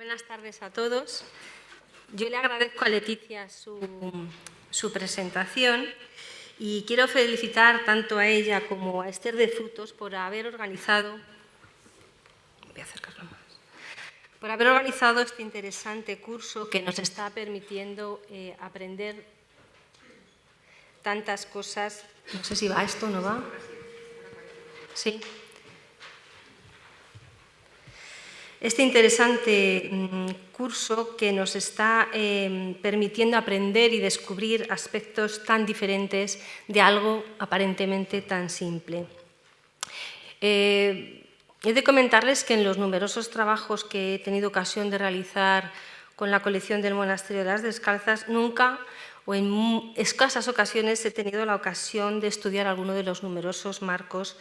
Buenas tardes a todos. Yo le agradezco a Leticia su presentación y quiero felicitar tanto a ella como a Esther de Frutos por haber organizado, este interesante curso que nos está permitiendo aprender tantas cosas. No sé si va esto o no va. Sí. Este interesante curso que nos está permitiendo aprender y descubrir aspectos tan diferentes de algo aparentemente tan simple. He de comentarles que en los numerosos trabajos que he tenido ocasión de realizar con la colección del Monasterio de las Descalzas, nunca o en escasas ocasiones he tenido la ocasión de estudiar alguno de los numerosos marcos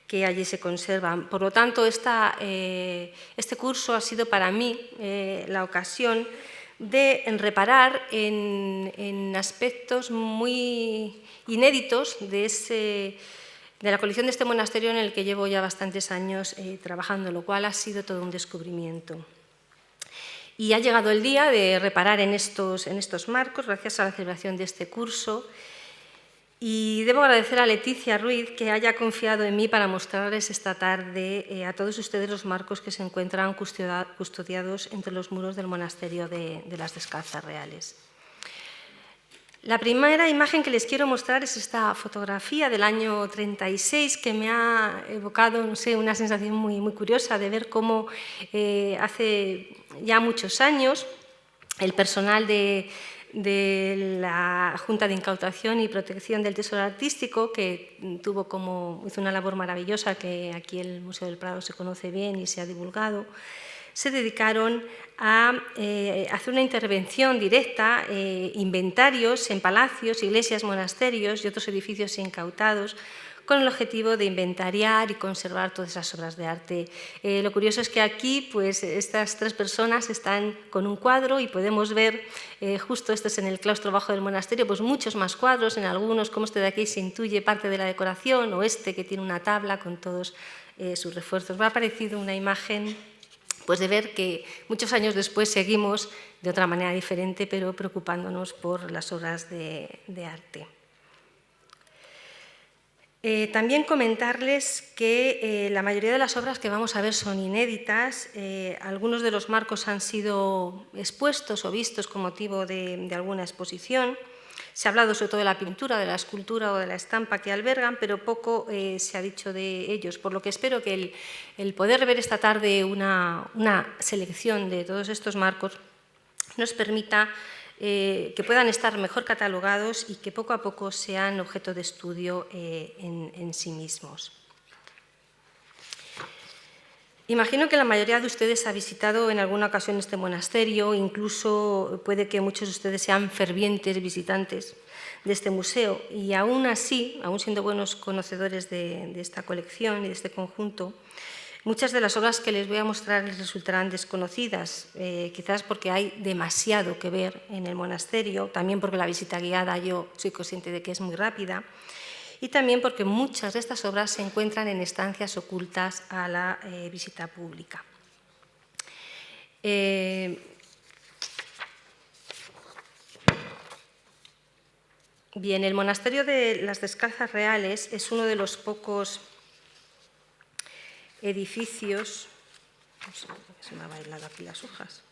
que allí se conservan. Por lo tanto, este curso ha sido para mí la ocasión de reparar en aspectos muy inéditos de la colección de este monasterio en el que llevo ya bastantes años trabajando, lo cual ha sido todo un descubrimiento. Y ha llegado el día de reparar en estos marcos gracias a la celebración de este curso. Y debo agradecer a Leticia Ruiz que haya confiado en mí para mostrarles esta tarde a todos ustedes los marcos que se encuentran custodiados entre los muros del Monasterio de las Descalzas Reales. La primera imagen que les quiero mostrar es esta fotografía del año 36 que me ha evocado, no sé, una sensación muy curiosa de ver cómo hace ya muchos años el personal de la Junta de Incautación y Protección del Tesoro Artístico, que hizo una labor maravillosa que aquí el Museo del Prado se conoce bien y se ha divulgado, se dedicaron a hacer una intervención directa, inventarios en palacios, iglesias, monasterios y otros edificios incautados, con el objetivo de inventariar y conservar todas esas obras de arte. Lo curioso es que aquí pues, estas tres personas están con un cuadro y podemos ver, justo esto es en el claustro bajo del monasterio, pues muchos más cuadros, en algunos, como este de aquí, se intuye parte de la decoración, o este que tiene una tabla con todos sus refuerzos. Me ha parecido una imagen pues, de ver que muchos años después seguimos de otra manera diferente, pero preocupándonos por las obras de arte. También comentarles que la mayoría de las obras que vamos a ver son inéditas. Algunos de los marcos han sido expuestos o vistos con motivo de alguna exposición. Se ha hablado sobre todo de la pintura, de la escultura o de la estampa que albergan, pero poco se ha dicho de ellos, por lo que espero que el poder ver esta tarde una selección de todos estos marcos nos permita que puedan estar mejor catalogados y que poco a poco sean objeto de estudio en sí mismos. Imagino que la mayoría de ustedes ha visitado en alguna ocasión este monasterio, incluso puede que muchos de ustedes sean fervientes visitantes de este museo, y aún así, aún siendo buenos conocedores de esta colección y de este conjunto, muchas de las obras que les voy a mostrar les resultarán desconocidas, quizás porque hay demasiado que ver en el monasterio, también porque la visita guiada yo soy consciente de que es muy rápida, y también porque muchas de estas obras se encuentran en estancias ocultas a la visita pública. Bien, el Monasterio de las Descalzas Reales es uno de los pocos edificios. No sé, se me han bailado aquí las hojas.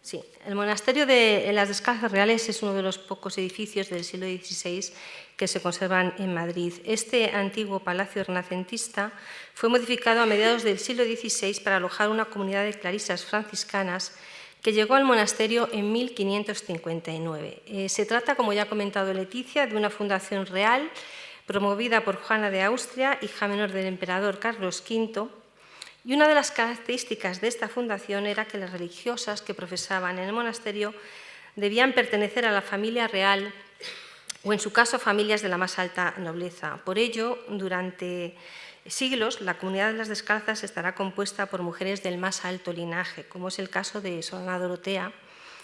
Sí, el Monasterio de las Descalzas Reales es uno de los pocos edificios del siglo XVI que se conservan en Madrid. Este antiguo palacio renacentista fue modificado a mediados del siglo XVI para alojar una comunidad de clarisas franciscanas que llegó al monasterio en 1559. Se trata, como ya ha comentado Leticia, de una fundación real promovida por Juana de Austria, hija menor del emperador Carlos V, y una de las características de esta fundación era que las religiosas que profesaban en el monasterio debían pertenecer a la familia real o, en su caso, a familias de la más alta nobleza. Por ello, durante siglos, la comunidad de las Descalzas estará compuesta por mujeres del más alto linaje, como es el caso de Sor Ana Dorotea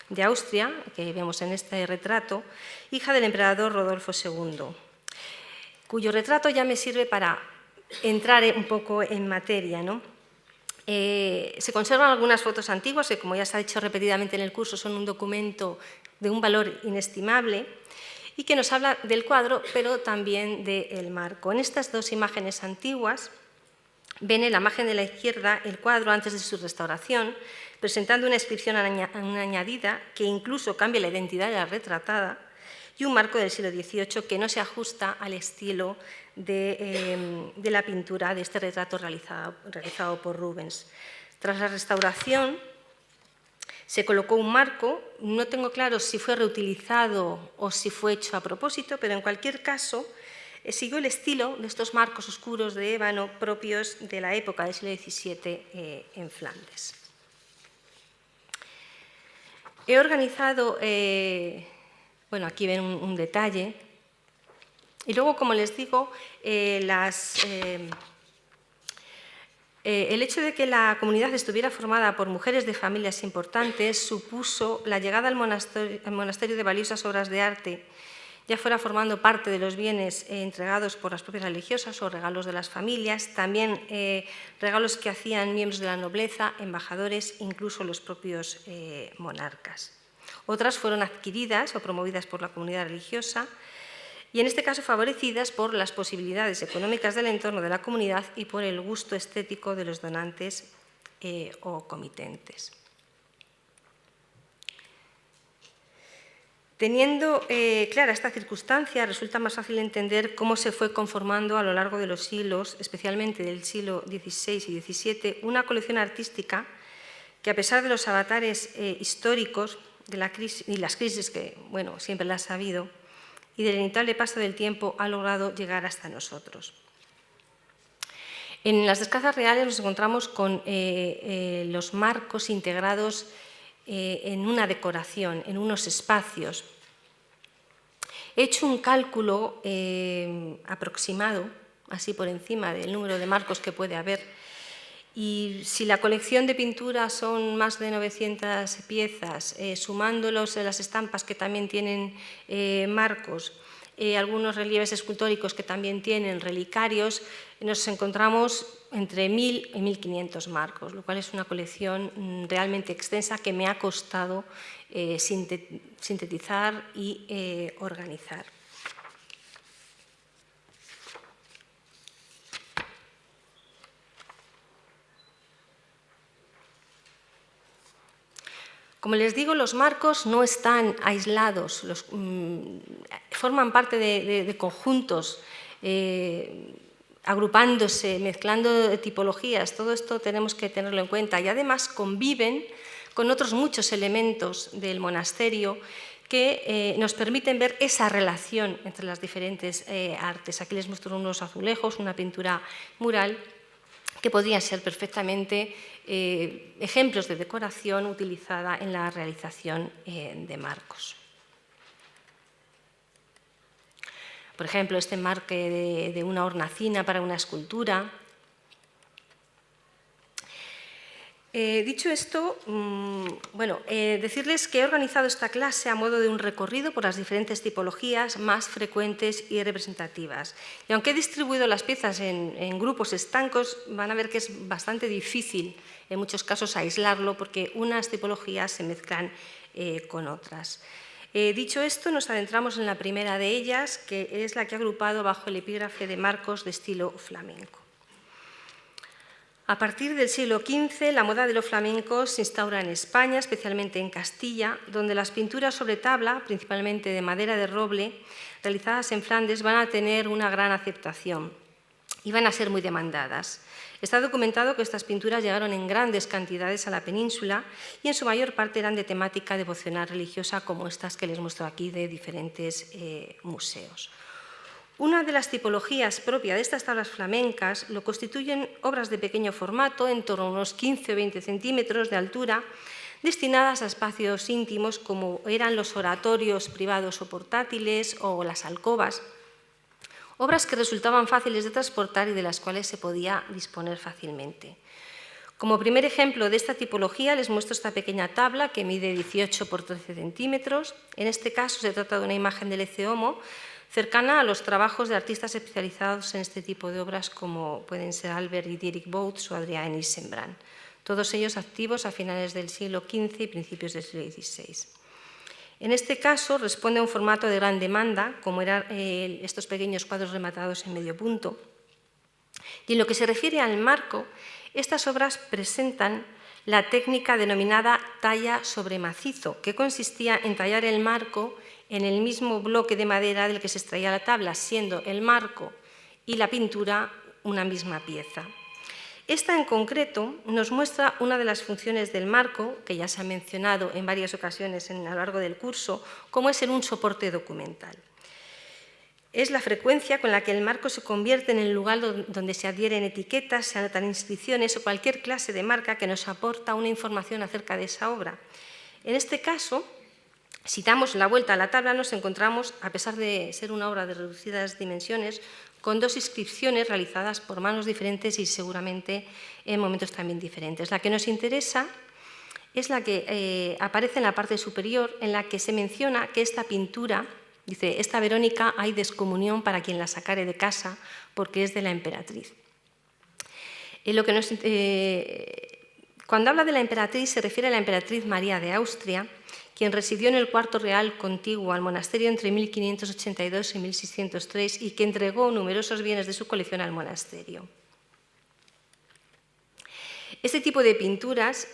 de Austria, que vemos en este retrato, hija del emperador Rodolfo II, cuyo retrato ya me sirve para entrar un poco en materia, ¿no? Se conservan algunas fotos antiguas que, como ya se ha dicho repetidamente en el curso, son un documento de un valor inestimable y que nos habla del cuadro, pero también del marco. En estas dos imágenes antiguas ven en la imagen de la izquierda el cuadro antes de su restauración, presentando una inscripción añadida que incluso cambia la identidad de la retratada, y un marco del siglo XVIII que no se ajusta al estilo de la pintura de este retrato realizado por Rubens. Tras la restauración se colocó un marco, no tengo claro si fue reutilizado o si fue hecho a propósito, pero en cualquier caso siguió el estilo de estos marcos oscuros de ébano propios de la época del siglo XVII en Flandes. He organizado, bueno, aquí ven un detalle, y luego, como les digo, el hecho de que la comunidad estuviera formada por mujeres de familias importantes supuso la llegada al monasterio de valiosas obras de arte, ya fuera formando parte de los bienes entregados por las propias religiosas o regalos de las familias, también regalos que hacían miembros de la nobleza, embajadores, incluso los propios monarcas. Otras fueron adquiridas o promovidas por la comunidad religiosa y en este caso favorecidas por las posibilidades económicas del entorno de la comunidad y por el gusto estético de los donantes o comitentes. Teniendo clara esta circunstancia, resulta más fácil entender cómo se fue conformando a lo largo de los siglos, especialmente del siglo XVI y XVII, una colección artística que, a pesar de los avatares históricos de la crisis, y las crisis que, bueno, siempre las ha habido, y del inevitable paso del tiempo, ha logrado llegar hasta nosotros. En las descalzas reales nos encontramos con los marcos integrados en una decoración, en unos espacios. He hecho un cálculo aproximado, así por encima, del número de marcos que puede haber, y si la colección de pinturas son más de 900 piezas, sumándolos las estampas que también tienen marcos, algunos relieves escultóricos que también tienen relicarios, nos encontramos entre 1000 y 1500 marcos, lo cual es una colección realmente extensa que me ha costado sintetizar y organizar. Como les digo, los marcos no están aislados, forman parte de conjuntos, agrupándose, mezclando tipologías. Todo esto tenemos que tenerlo en cuenta y además conviven con otros muchos elementos del monasterio que nos permiten ver esa relación entre las diferentes artes. Aquí les muestro unos azulejos, una pintura mural, que podrían ser perfectamente ejemplos de decoración utilizada en la realización de marcos. Por ejemplo, este marque de una hornacina para una escultura. Dicho esto, bueno, decirles que he organizado esta clase a modo de un recorrido por las diferentes tipologías más frecuentes y representativas. Y aunque he distribuido las piezas en grupos estancos, van a ver que es bastante difícil en muchos casos aislarlo porque unas tipologías se mezclan con otras. Dicho esto, nos adentramos en la primera de ellas, que es la que he agrupado bajo el epígrafe de marcos de estilo flamenco. A partir del siglo XV, la moda de lo flamenco se instaura en España, especialmente en Castilla, donde las pinturas sobre tabla, principalmente de madera de roble, realizadas en Flandes, van a tener una gran aceptación y van a ser muy demandadas. Está documentado que estas pinturas llegaron en grandes cantidades a la península y en su mayor parte eran de temática devocional religiosa, como estas que les muestro aquí de diferentes museos. Una de las tipologías propias de estas tablas flamencas lo constituyen obras de pequeño formato, en torno a unos 15 o 20 centímetros de altura, destinadas a espacios íntimos como eran los oratorios privados o portátiles o las alcobas, obras que resultaban fáciles de transportar y de las cuales se podía disponer fácilmente. Como primer ejemplo de esta tipología les muestro esta pequeña tabla que mide 18 por 13 centímetros. En este caso se trata de una imagen del Ecce Homo, cercana a los trabajos de artistas especializados en este tipo de obras como pueden ser Albert y Dietrich Bouts o Adrián Yssenbrand, todos ellos activos a finales del siglo XV y principios del siglo XVI. En este caso responde a un formato de gran demanda, como eran estos pequeños cuadros rematados en medio punto. Y en lo que se refiere al marco, estas obras presentan la técnica denominada talla sobre macizo, que consistía en tallar el marco en el mismo bloque de madera del que se extraía la tabla, siendo el marco y la pintura una misma pieza. Esta en concreto nos muestra una de las funciones del marco, que ya se ha mencionado en varias ocasiones a lo largo del curso, como es ser un soporte documental. Es la frecuencia con la que el marco se convierte en el lugar donde se adhieren etiquetas, se anotan inscripciones o cualquier clase de marca que nos aporta una información acerca de esa obra. En este caso, si damos la vuelta a la tabla, nos encontramos, a pesar de ser una obra de reducidas dimensiones, con dos inscripciones realizadas por manos diferentes y seguramente en momentos también diferentes. La que nos interesa es la que aparece en la parte superior, en la que se menciona que esta pintura, dice, esta Verónica hay descomunión para quien la sacare de casa porque es de la emperatriz. Cuando habla de la emperatriz se refiere a la emperatriz María de Austria, quien residió en el cuarto real contiguo al monasterio entre 1582 y 1603 y que entregó numerosos bienes de su colección al monasterio. Este tipo de pinturas,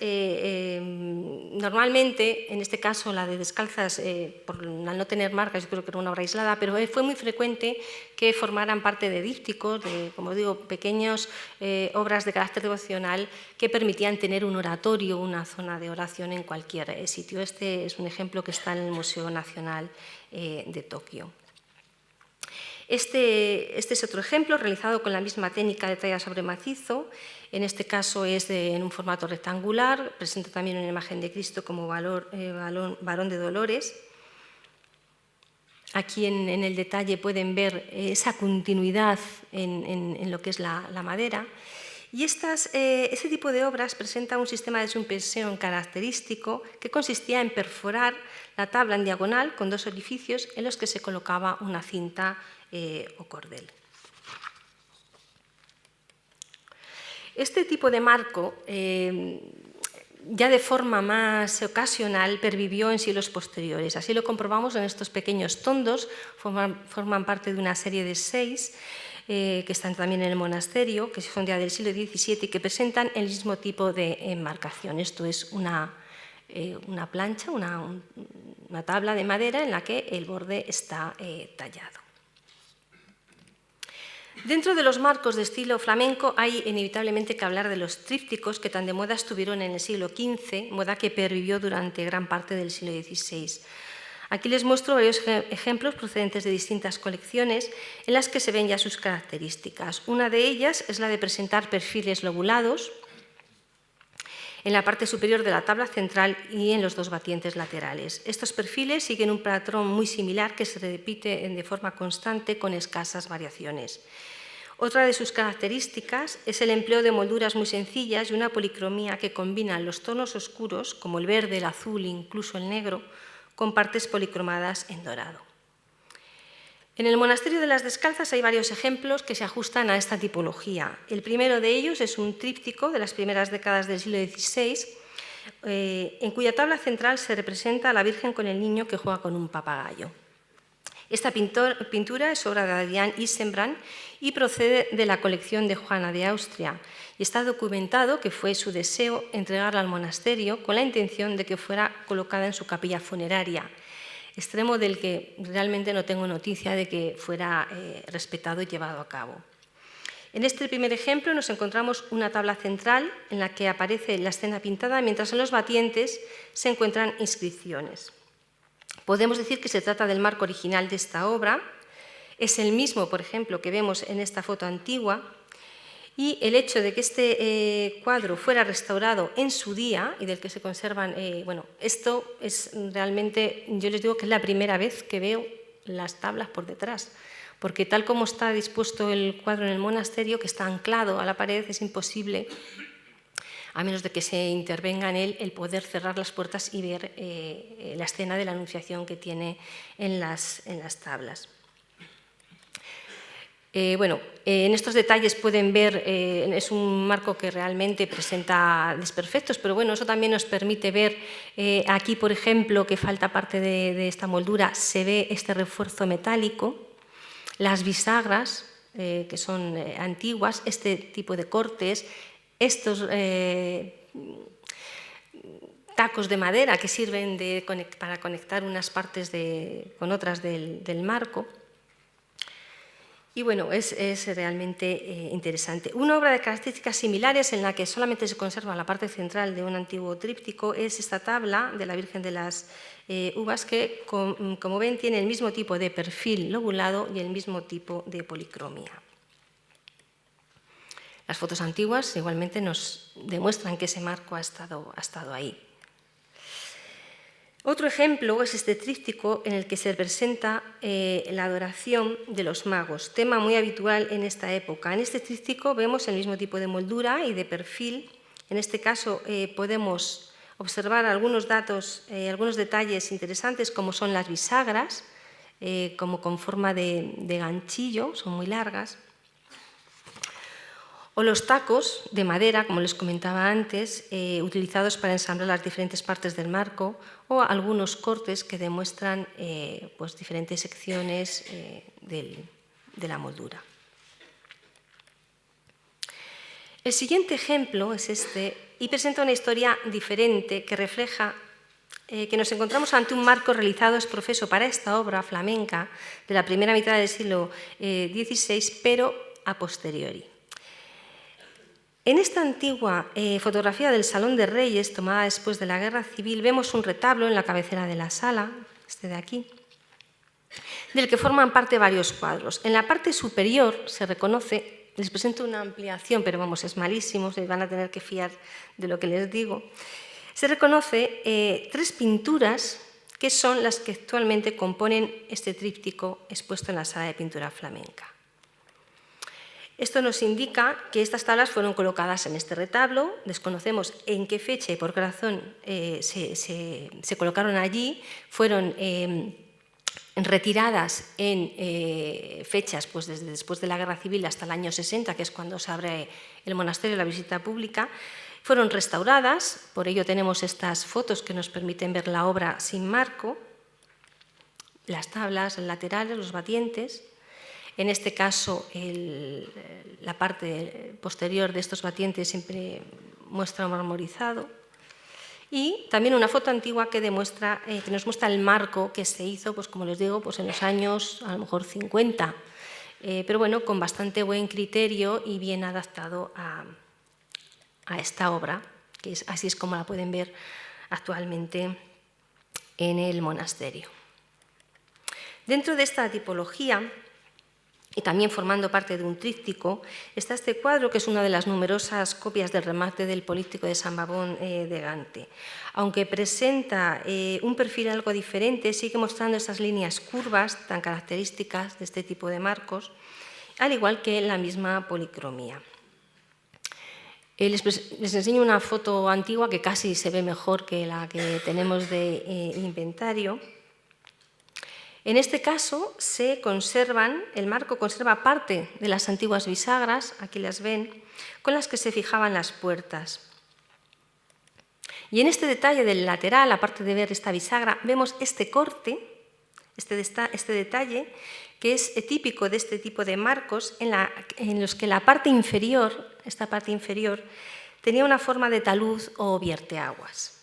normalmente, en este caso la de Descalzas, al no tener marcas, yo creo que era una obra aislada, pero fue muy frecuente que formaran parte de dípticos, de, como digo, pequeñas obras de carácter devocional que permitían tener un oratorio, una zona de oración en cualquier sitio. Este es un ejemplo que está en el Museo Nacional de Tokio. Este es otro ejemplo realizado con la misma técnica de talla sobre macizo. En este caso es en un formato rectangular, presenta también una imagen de Cristo como varón de dolores. Aquí en el detalle pueden ver esa continuidad en lo que es la madera. Y este tipo de obras presenta un sistema de suspensión característico que consistía en perforar la tabla en diagonal con dos orificios en los que se colocaba una cinta o cordel. Este tipo de marco, ya de forma más ocasional, pervivió en siglos posteriores. Así lo comprobamos en estos pequeños tondos, forman parte de una serie de 6 que están también en el monasterio, que son ya del siglo XVII y que presentan el mismo tipo de enmarcación. Esto es una plancha, una tabla de madera en la que el borde está tallado. Dentro de los marcos de estilo flamenco hay inevitablemente que hablar de los trípticos que tan de moda estuvieron en el siglo XV, moda que pervivió durante gran parte del siglo XVI. Aquí les muestro varios ejemplos procedentes de distintas colecciones en las que se ven ya sus características. Una de ellas es la de presentar perfiles lobulados en la parte superior de la tabla central y en los dos batientes laterales. Estos perfiles siguen un patrón muy similar que se repite de forma constante con escasas variaciones. Otra de sus características es el empleo de molduras muy sencillas y una policromía que combina los tonos oscuros, como el verde, el azul e incluso el negro, con partes policromadas en dorado. En el Monasterio de las Descalzas hay varios ejemplos que se ajustan a esta tipología. El primero de ellos es un tríptico de las primeras décadas del siglo XVI, en cuya tabla central se representa a la Virgen con el niño que juega con un papagayo. Esta pintura es obra de Adrián Yssenbrand y procede de la colección de Juana de Austria, y está documentado que fue su deseo entregarla al monasterio con la intención de que fuera colocada en su capilla funeraria, extremo del que realmente no tengo noticia de que fuera respetado y llevado a cabo. En este primer ejemplo nos encontramos una tabla central en la que aparece la escena pintada, mientras en los batientes se encuentran inscripciones. Podemos decir que se trata del marco original de esta obra. Es el mismo, por ejemplo, que vemos en esta foto antigua, y el hecho de que este cuadro fuera restaurado en su día y del que se conservan, esto es realmente, yo les digo que es la primera vez que veo las tablas por detrás, porque tal como está dispuesto el cuadro en el monasterio, que está anclado a la pared, es imposible, a menos de que se intervenga en él, el poder cerrar las puertas y ver la escena de la Anunciación que tiene en las tablas. En estos detalles pueden ver, es un marco que realmente presenta desperfectos, pero bueno, eso también nos permite ver aquí, por ejemplo, que falta parte de esta moldura, se ve este refuerzo metálico, las bisagras, que son antiguas, este tipo de cortes, estos tacos de madera que sirven para conectar unas partes con otras del marco. Y bueno, es realmente interesante. Una obra de características similares en la que solamente se conserva la parte central de un antiguo tríptico es esta tabla de la Virgen de las Uvas que, como ven, tiene el mismo tipo de perfil lobulado y el mismo tipo de policromía. Las fotos antiguas igualmente nos demuestran que ese marco ha estado ahí. Otro ejemplo es este tríptico en el que se presenta la adoración de los magos, tema muy habitual en esta época. En este tríptico vemos el mismo tipo de moldura y de perfil. En este caso podemos observar algunos datos, algunos detalles interesantes como son las bisagras, como con forma de ganchillo, son muy largas. O los tacos de madera, como les comentaba antes, utilizados para ensamblar las diferentes partes del marco, o algunos cortes que demuestran pues, diferentes secciones de la moldura. El siguiente ejemplo es este, y presenta una historia diferente que refleja que nos encontramos ante un marco realizado ex professo para esta obra flamenca de la primera mitad del siglo XVI, pero a posteriori. En esta antigua fotografía del Salón de Reyes, tomada después de la Guerra Civil, vemos un retablo en la cabecera de la sala, este de aquí, del que forman parte varios cuadros. En la parte superior se reconoce, les presento una ampliación, pero vamos, es malísimo, se van a tener que fiar de lo que les digo. Se reconoce 3 pinturas que son las que actualmente componen este tríptico expuesto en la sala de pintura flamenca. Esto nos indica que estas tablas fueron colocadas en este retablo, desconocemos en qué fecha y por qué razón se colocaron allí, fueron retiradas en fechas pues, desde después de la Guerra Civil hasta el año 60, que es cuando se abre el monasterio a la visita pública, fueron restauradas, por ello tenemos estas fotos que nos permiten ver la obra sin marco, las tablas laterales, los batientes. En este caso, la parte posterior de estos batientes siempre muestra marmorizado. Y también una foto antigua que nos muestra el marco que se hizo, pues como les digo, pues en los años a lo mejor 50, pero bueno, con bastante buen criterio y bien adaptado a esta obra, que así es como la pueden ver actualmente en el monasterio. Dentro de esta tipología, y también formando parte de un tríptico, está este cuadro que es una de las numerosas copias del remate del Políptico de San Bavón de Gante. Aunque presenta un perfil algo diferente, sigue mostrando esas líneas curvas tan características de este tipo de marcos, al igual que la misma policromía. Les enseño una foto antigua que casi se ve mejor que la que tenemos de inventario. En este caso, el marco conserva parte de las antiguas bisagras, aquí las ven, con las que se fijaban las puertas. Y en este detalle del lateral, aparte de ver esta bisagra, vemos este corte, este detalle, que es típico de este tipo de marcos, en los que la parte inferior, esta parte inferior, tenía una forma de talud o vierteaguas.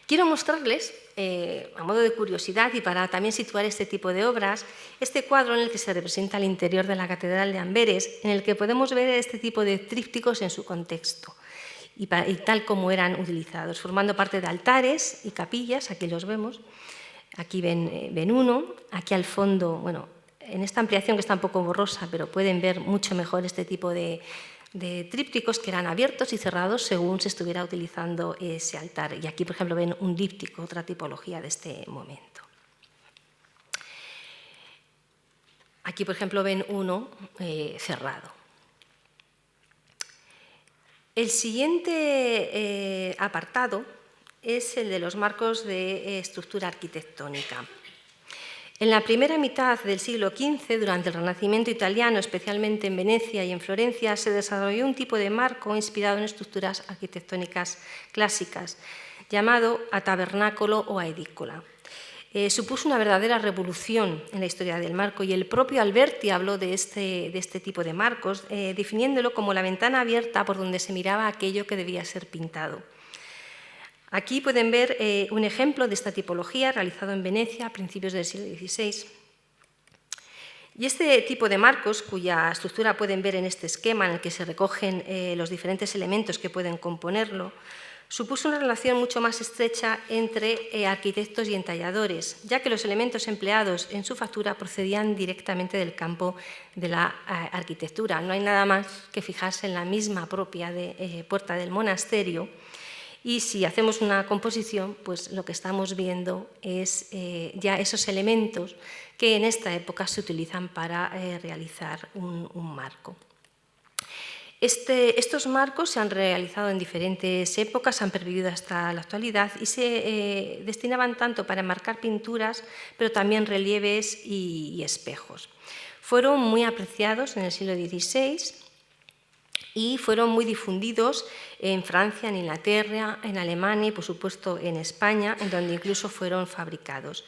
Quiero mostrarles, a modo de curiosidad y para también situar este tipo de obras, este cuadro en el que se representa el interior de la Catedral de Amberes, en el que podemos ver este tipo de trípticos en su contexto y tal como eran utilizados, formando parte de altares y capillas, aquí los vemos, aquí ven uno, aquí al fondo, bueno, en esta ampliación que está un poco borrosa, pero pueden ver mucho mejor este tipo de trípticos que eran abiertos y cerrados según se estuviera utilizando ese altar. Y aquí, por ejemplo, ven un díptico, otra tipología de este momento. Aquí, por ejemplo, ven uno cerrado. El siguiente apartado es el de los marcos de estructura arquitectónica. En la primera mitad del siglo XV, durante el Renacimiento italiano, especialmente en Venecia y en Florencia, se desarrolló un tipo de marco inspirado en estructuras arquitectónicas clásicas, llamado a tabernáculo o a edícula. Supuso una verdadera revolución en la historia del marco y el propio Alberti habló de este tipo de marcos, definiéndolo como la ventana abierta por donde se miraba aquello que debía ser pintado. Aquí pueden ver un ejemplo de esta tipología realizado en Venecia a principios del siglo XVI. Y este tipo de marcos, cuya estructura pueden ver en este esquema en el que se recogen los diferentes elementos que pueden componerlo, supuso una relación mucho más estrecha entre arquitectos y entalladores, ya que los elementos empleados en su factura procedían directamente del campo de la arquitectura. No hay nada más que fijarse en la misma propia puerta del monasterio. Y si hacemos una composición, pues lo que estamos viendo es ya esos elementos que en esta época se utilizan para realizar un marco. Estos marcos se han realizado en diferentes épocas, han pervivido hasta la actualidad y se destinaban tanto para enmarcar pinturas, pero también relieves y espejos. Fueron muy apreciados en el siglo XVI y fueron muy difundidos en Francia, en Inglaterra, en Alemania y, por supuesto, en España, en donde incluso fueron fabricados.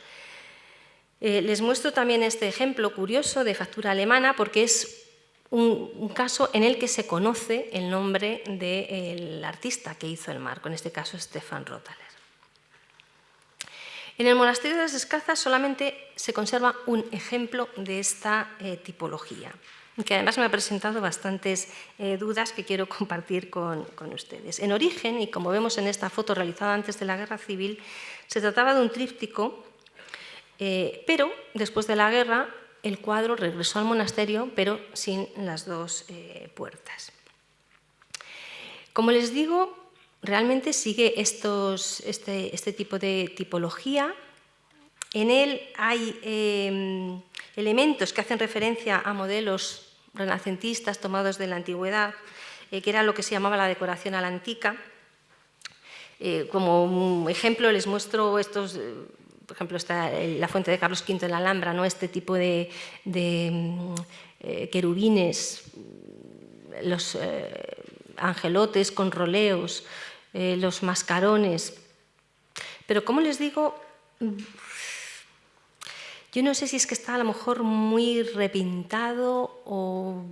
Les muestro también este ejemplo curioso de factura alemana porque es un caso en el que se conoce el nombre del artista que hizo el marco, en este caso Stefan Rothaler. En el monasterio de las Descalzas solamente se conserva un ejemplo de esta tipología, que además me ha presentado bastantes dudas que quiero compartir con ustedes. En origen, y como vemos en esta foto realizada antes de la Guerra Civil, se trataba de un tríptico, pero después de la guerra el cuadro regresó al monasterio, pero sin las dos puertas. Como les digo, realmente sigue este tipo de tipología. En él hay elementos que hacen referencia a modelos renacentistas tomados de la antigüedad, que era lo que se llamaba la decoración a la antica. Como ejemplo les muestro estos, por ejemplo, está la fuente de Carlos V en la Alhambra, ¿no? Este tipo de querubines, los angelotes con roleos, los mascarones. Pero como les digo, yo no sé si es que está a lo mejor muy repintado o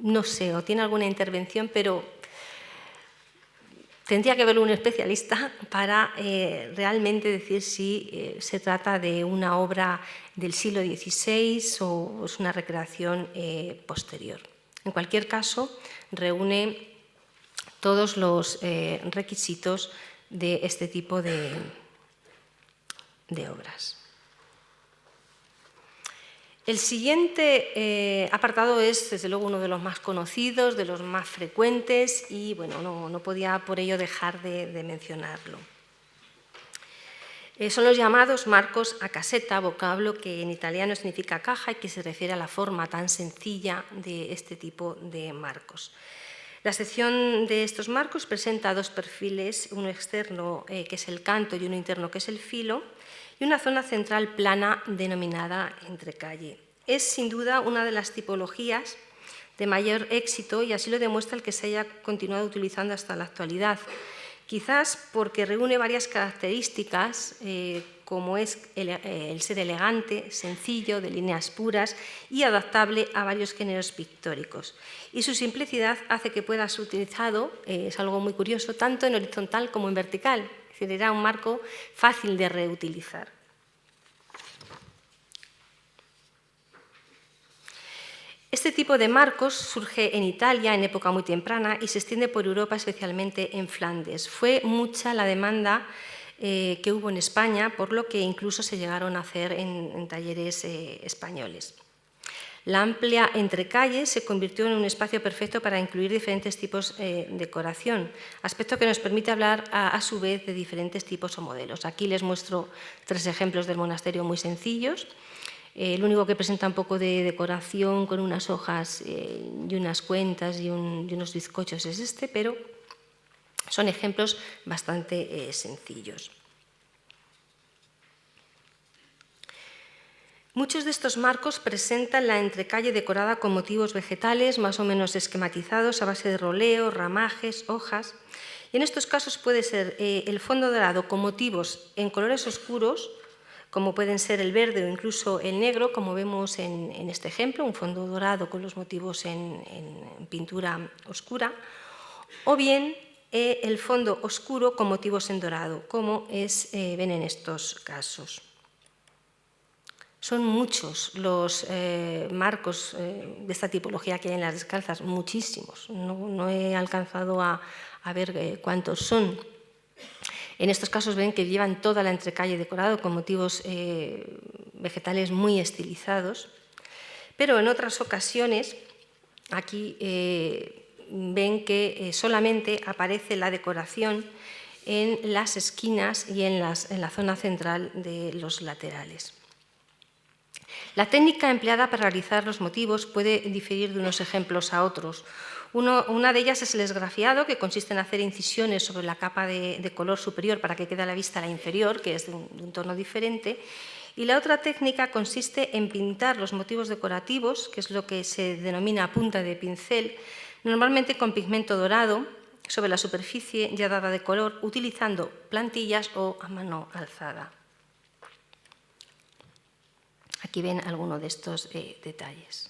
no sé, o tiene alguna intervención, pero tendría que verlo un especialista para realmente decir si se trata de una obra del siglo XVI o es una recreación posterior. En cualquier caso, reúne todos los requisitos de este tipo de obras. El siguiente apartado es, desde luego, uno de los más conocidos, de los más frecuentes y, bueno, no podía por ello dejar de mencionarlo. Son los llamados marcos a caseta, vocablo que en italiano significa caja y que se refiere a la forma tan sencilla de este tipo de marcos. La sección de estos marcos presenta dos perfiles, uno externo que es el canto y uno interno que es el filo, y una zona central plana denominada entrecalle. Es sin duda una de las tipologías de mayor éxito y así lo demuestra el que se haya continuado utilizando hasta la actualidad. Quizás porque reúne varias características como es el ser elegante, sencillo, de líneas puras y adaptable a varios géneros pictóricos. Y su simplicidad hace que pueda ser utilizado, es algo muy curioso, tanto en horizontal como en vertical. Es decir, era un marco fácil de reutilizar. Este tipo de marcos surge en Italia en época muy temprana y se extiende por Europa, especialmente en Flandes. Fue mucha la demanda que hubo en España, por lo que incluso se llegaron a hacer en talleres españoles. La amplia entrecalle se convirtió en un espacio perfecto para incluir diferentes tipos de decoración, aspecto que nos permite hablar a su vez de diferentes tipos o modelos. Aquí les muestro tres ejemplos del monasterio muy sencillos. El único que presenta un poco de decoración con unas hojas y unas cuentas y unos bizcochos es este, pero son ejemplos bastante sencillos. Muchos de estos marcos presentan la entrecalle decorada con motivos vegetales más o menos esquematizados a base de roleo, ramajes, hojas. Y en estos casos puede ser el fondo dorado con motivos en colores oscuros, como pueden ser el verde o incluso el negro, como vemos en este ejemplo, un fondo dorado con los motivos en pintura oscura, o bien el fondo oscuro con motivos en dorado, como ven en estos casos. Son muchos los marcos de esta tipología que hay en las descalzas, muchísimos. No he alcanzado a ver cuántos son. En estos casos ven que llevan toda la entrecalle decorado con motivos vegetales muy estilizados, pero en otras ocasiones aquí ven que solamente aparece la decoración en las esquinas y en la zona central de los laterales. La técnica empleada para realizar los motivos puede diferir de unos ejemplos a otros. Una de ellas es el esgrafiado, que consiste en hacer incisiones sobre la capa de color superior para que quede a la vista la inferior, que es de un tono diferente. Y la otra técnica consiste en pintar los motivos decorativos, que es lo que se denomina punta de pincel, normalmente con pigmento dorado, sobre la superficie ya dada de color, utilizando plantillas o a mano alzada. Aquí ven algunos de estos detalles.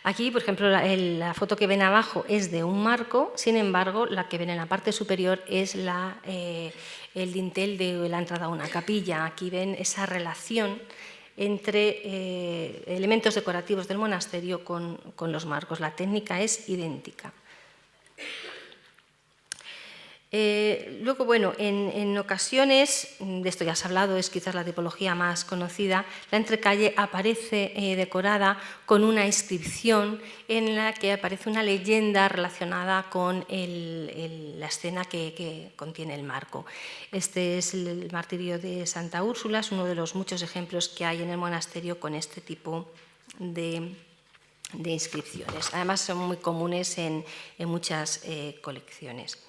Aquí, por ejemplo, la foto que ven abajo es de un marco, sin embargo, la que ven en la parte superior es el dintel de la entrada a una capilla. Aquí ven esa relación entre elementos decorativos del monasterio con los marcos. La técnica es idéntica. Luego, bueno, en ocasiones, de esto ya se ha hablado, es quizás la tipología más conocida, la entrecalle aparece decorada con una inscripción en la que aparece una leyenda relacionada con la escena que contiene el marco. Este es el martirio de Santa Úrsula, es uno de los muchos ejemplos que hay en el monasterio con este tipo de inscripciones. Además, son muy comunes en muchas colecciones.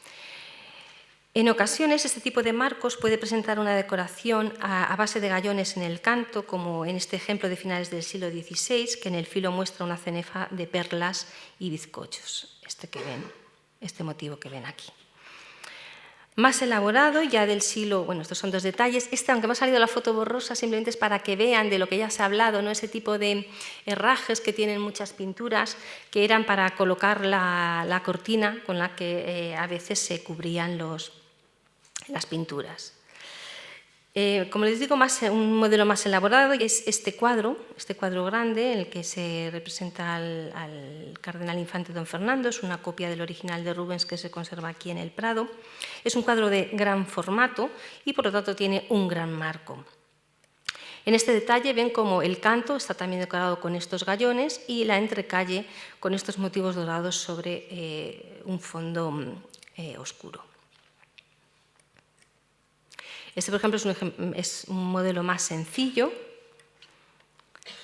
En ocasiones, este tipo de marcos puede presentar una decoración a base de gallones en el canto, como en este ejemplo de finales del siglo XVI, que en el filo muestra una cenefa de perlas y bizcochos, este motivo que ven aquí. Más elaborado, ya del siglo, bueno, estos son dos detalles. Aunque me ha salido la foto borrosa, simplemente es para que vean de lo que ya se ha hablado, ¿no? Ese tipo de herrajes que tienen muchas pinturas, que eran para colocar la cortina con la que a veces se cubrían las pinturas. Como les digo, un modelo más elaborado es este cuadro grande en el que se representa al cardenal infante don Fernando. Es una copia del original de Rubens que se conserva aquí en el Prado. Es un cuadro de gran formato y por lo tanto tiene un gran marco. En este detalle ven cómo el canto está también decorado con estos gallones y la entrecalle con estos motivos dorados sobre un fondo oscuro. Este, por ejemplo, es un modelo más sencillo,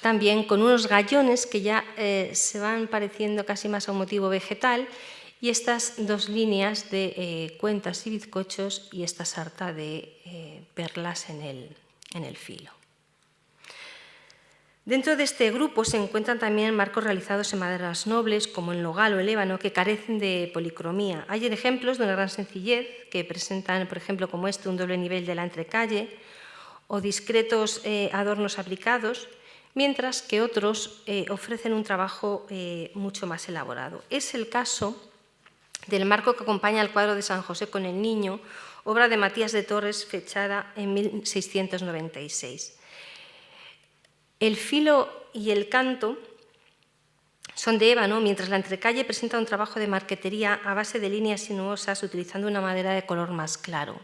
también con unos gallones que ya se van pareciendo casi más a un motivo vegetal y estas dos líneas de cuentas y bizcochos y esta sarta de perlas en el filo. Dentro de este grupo se encuentran también marcos realizados en maderas nobles, como el nogal o el ébano, que carecen de policromía. Hay ejemplos de una gran sencillez que presentan, por ejemplo, como este, un doble nivel de la entrecalle o discretos adornos aplicados, mientras que otros ofrecen un trabajo mucho más elaborado. Es el caso del marco que acompaña al cuadro de San José con el Niño, obra de Matías de Torres, fechada en 1696. El filo y el canto son de ébano, mientras la entrecalle presenta un trabajo de marquetería a base de líneas sinuosas utilizando una madera de color más claro.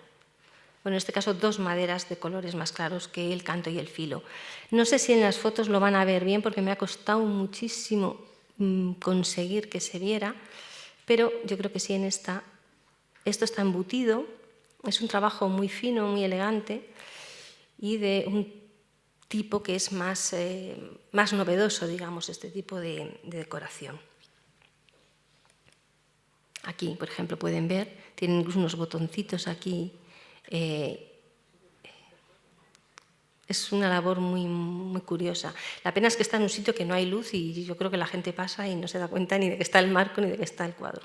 Bueno, en este caso, dos maderas de colores más claros que el canto y el filo. No sé si en las fotos lo van a ver bien porque me ha costado muchísimo conseguir que se viera, pero yo creo que sí en esto está embutido. Es un trabajo muy fino, muy elegante y de un tipo que es más novedoso, digamos, este tipo de decoración. Aquí, por ejemplo, pueden ver, tienen incluso unos botoncitos aquí Es una labor muy, muy curiosa. La pena es que está en un sitio que no hay luz y yo creo que la gente pasa y no se da cuenta ni de que está el marco ni de que está el cuadro.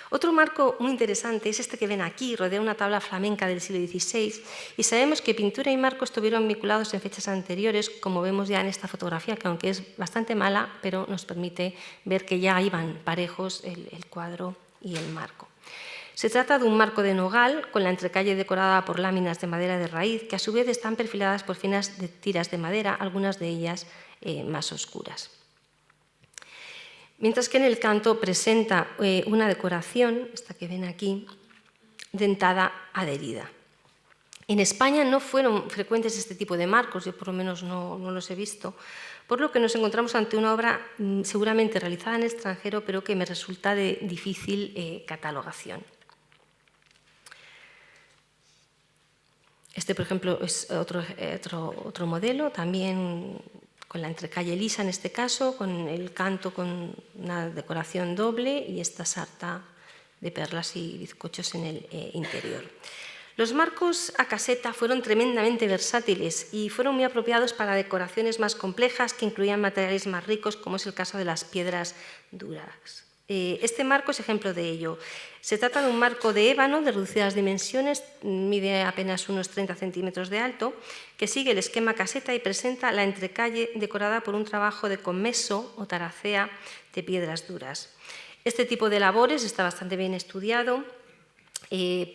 Otro marco muy interesante es este que ven aquí, rodea una tabla flamenca del siglo XVI, y sabemos que pintura y marco estuvieron vinculados en fechas anteriores, como vemos ya en esta fotografía, que aunque es bastante mala, pero nos permite ver que ya iban parejos el cuadro y el marco. Se trata de un marco de nogal con la entrecalle decorada por láminas de madera de raíz, que a su vez están perfiladas por finas tiras de madera, algunas de ellas más oscuras. Mientras que en el canto presenta una decoración, esta que ven aquí, dentada adherida. En España no fueron frecuentes este tipo de marcos, yo por lo menos no los he visto, por lo que nos encontramos ante una obra seguramente realizada en el extranjero, pero que me resulta de difícil catalogación. Este, por ejemplo, es otro modelo, también con la entrecalle lisa en este caso, con el canto con una decoración doble y esta sarta de perlas y bizcochos en el interior. Los marcos a caseta fueron tremendamente versátiles y fueron muy apropiados para decoraciones más complejas que incluían materiales más ricos, como es el caso de las piedras duras. Este marco es ejemplo de ello. Se trata de un marco de ébano de reducidas dimensiones, mide apenas unos 30 centímetros de alto, que sigue el esquema caseta y presenta la entrecalle decorada por un trabajo de conmeso o taracea de piedras duras. Este tipo de labores está bastante bien estudiado. El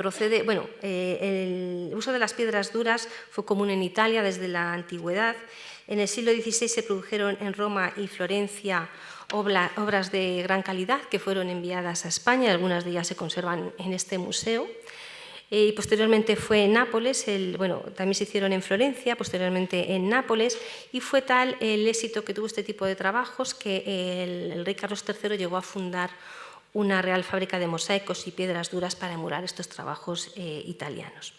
uso de las piedras duras fue común en Italia desde la antigüedad. En el siglo XVI se produjeron en Roma y Florencia obras de gran calidad que fueron enviadas a España, algunas de ellas se conservan en este museo. Y posteriormente fue en Nápoles, también se hicieron en Florencia, posteriormente en Nápoles, y fue tal el éxito que tuvo este tipo de trabajos que el rey Carlos III llegó a fundar una real fábrica de mosaicos y piedras duras para emular estos trabajos italianos.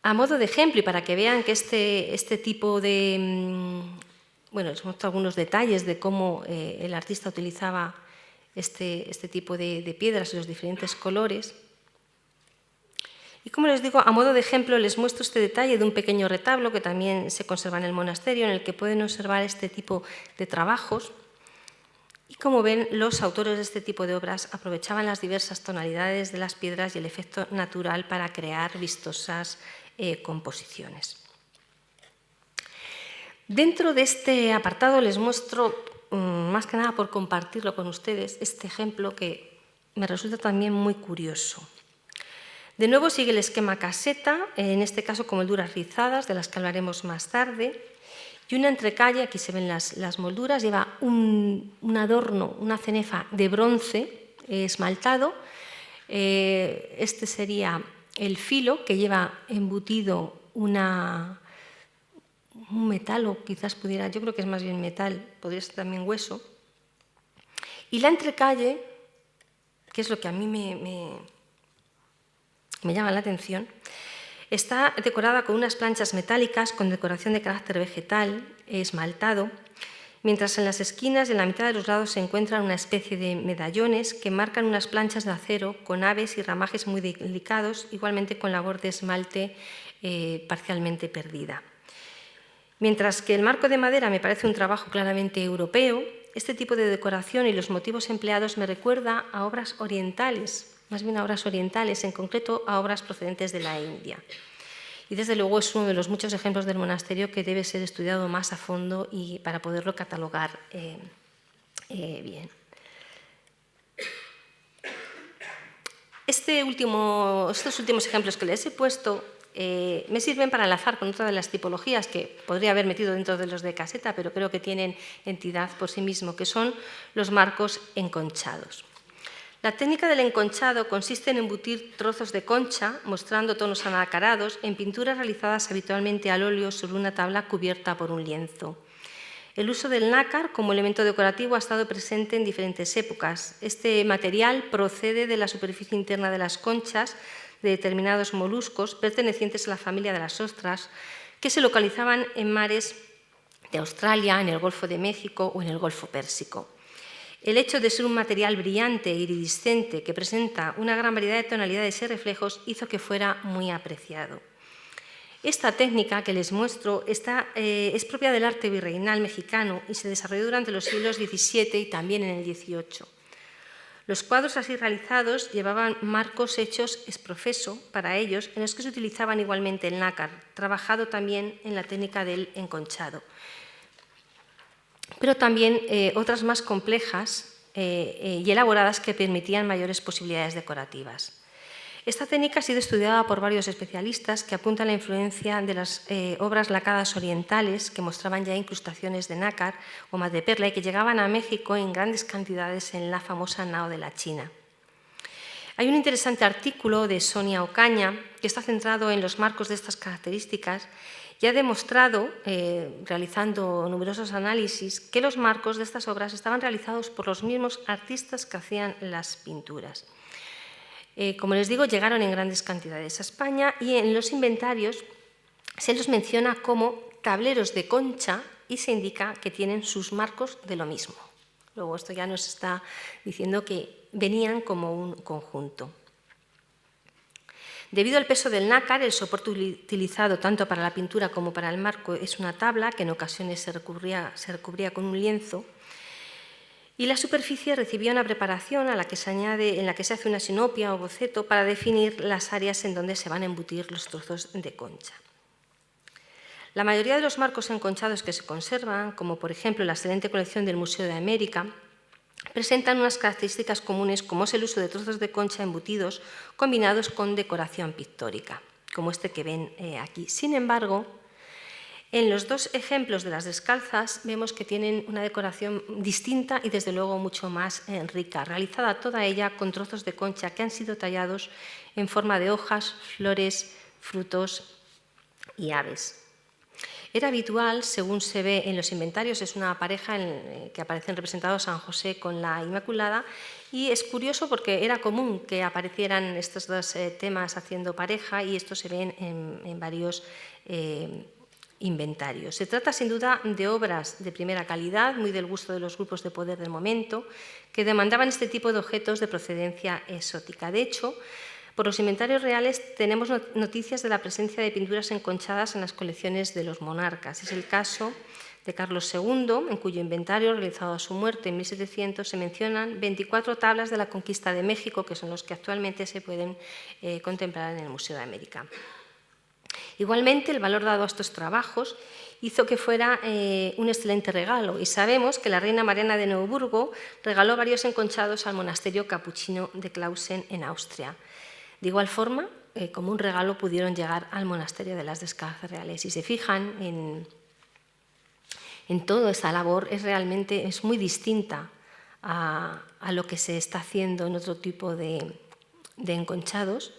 A modo de ejemplo y para que vean que este tipo de... les muestro algunos detalles de cómo el artista utilizaba este tipo de piedras y los diferentes colores. Y como les digo, a modo de ejemplo les muestro este detalle de un pequeño retablo que también se conserva en el monasterio, en el que pueden observar este tipo de trabajos. Y como ven, los autores de este tipo de obras aprovechaban las diversas tonalidades de las piedras y el efecto natural para crear vistosas composiciones. Dentro de este apartado les muestro, más que nada por compartirlo con ustedes, este ejemplo que me resulta también muy curioso. De nuevo sigue el esquema caseta, en este caso con molduras rizadas, de las que hablaremos más tarde, y una entrecalle, aquí se ven las molduras, lleva un adorno, una cenefa de bronce esmaltado. Este sería el filo, que lleva embutido un metal, o quizás pudiera, yo creo que es más bien metal, podría ser también hueso. Y la entrecalle, que es lo que a mí me llama la atención, está decorada con unas planchas metálicas con decoración de carácter vegetal, esmaltado, mientras en las esquinas y en la mitad de los lados se encuentran una especie de medallones que marcan unas planchas de acero con aves y ramajes muy delicados, igualmente con labor de esmalte parcialmente perdida. Mientras que el marco de madera me parece un trabajo claramente europeo, este tipo de decoración y los motivos empleados me recuerda a obras orientales, más bien a obras orientales, en concreto a obras procedentes de la India. Y desde luego es uno de los muchos ejemplos del monasterio que debe ser estudiado más a fondo y para poderlo catalogar bien. Estos últimos ejemplos que les he puesto me sirven para enlazar con otra de las tipologías que podría haber metido dentro de los de caseta, pero creo que tienen entidad por sí mismo, que son los marcos enconchados. La técnica del enconchado consiste en embutir trozos de concha, mostrando tonos anacarados, en pinturas realizadas habitualmente al óleo sobre una tabla cubierta por un lienzo. El uso del nácar como elemento decorativo ha estado presente en diferentes épocas. Este material procede de la superficie interna de las conchas de determinados moluscos pertenecientes a la familia de las ostras, que se localizaban en mares de Australia, en el Golfo de México o en el Golfo Pérsico. El hecho de ser un material brillante e iridiscente que presenta una gran variedad de tonalidades y reflejos hizo que fuera muy apreciado. Esta técnica que les muestro es propia del arte virreinal mexicano y se desarrolló durante los siglos XVII y también en el XVIII. Los cuadros así realizados llevaban marcos hechos ex professo para ellos, en los que se utilizaban igualmente el nácar, trabajado también en la técnica del enconchado. Pero también otras más complejas y elaboradas que permitían mayores posibilidades decorativas. Esta técnica ha sido estudiada por varios especialistas que apuntan la influencia de las obras lacadas orientales que mostraban ya incrustaciones de nácar o madreperla y que llegaban a México en grandes cantidades en la famosa nao de la China. Hay un interesante artículo de Sonia Ocaña que está centrado en los marcos de estas características y ha demostrado, realizando numerosos análisis, que los marcos de estas obras estaban realizados por los mismos artistas que hacían las pinturas. Como les digo, llegaron en grandes cantidades a España y en los inventarios se los menciona como tableros de concha y se indica que tienen sus marcos de lo mismo. Luego esto ya nos está diciendo que venían como un conjunto. Debido al peso del nácar, el soporte utilizado tanto para la pintura como para el marco es una tabla que en ocasiones se recubría con un lienzo. Y la superficie recibía una preparación en la que se hace una sinopia o boceto para definir las áreas en donde se van a embutir los trozos de concha. La mayoría de los marcos enconchados que se conservan, como por ejemplo la excelente colección del Museo de América, presentan unas características comunes como es el uso de trozos de concha embutidos combinados con decoración pictórica, como este que ven aquí. Sin embargo, en los dos ejemplos de las descalzas vemos que tienen una decoración distinta y desde luego mucho más rica, realizada toda ella con trozos de concha que han sido tallados en forma de hojas, flores, frutos y aves. Era habitual, según se ve en los inventarios, es una pareja que aparecen representados San José con la Inmaculada, y es curioso porque era común que aparecieran estos dos temas haciendo pareja y esto se ve en varios inventarios. Se trata sin duda de obras de primera calidad, muy del gusto de los grupos de poder del momento, que demandaban este tipo de objetos de procedencia exótica. De hecho, por los inventarios reales tenemos noticias de la presencia de pinturas enconchadas en las colecciones de los monarcas. Es el caso de Carlos II, en cuyo inventario, realizado a su muerte en 1700, se mencionan 24 tablas de la conquista de México, que son los que actualmente se pueden contemplar en el Museo de América. Igualmente, el valor dado a estos trabajos hizo que fuera un excelente regalo y sabemos que la reina Mariana de Neuburgo regaló varios enconchados al monasterio capuchino de Clausen en Austria. De igual forma, como un regalo pudieron llegar al monasterio de las Descalzas Reales. Si se fijan en toda esta labor, es muy distinta a lo que se está haciendo en otro tipo de enconchados.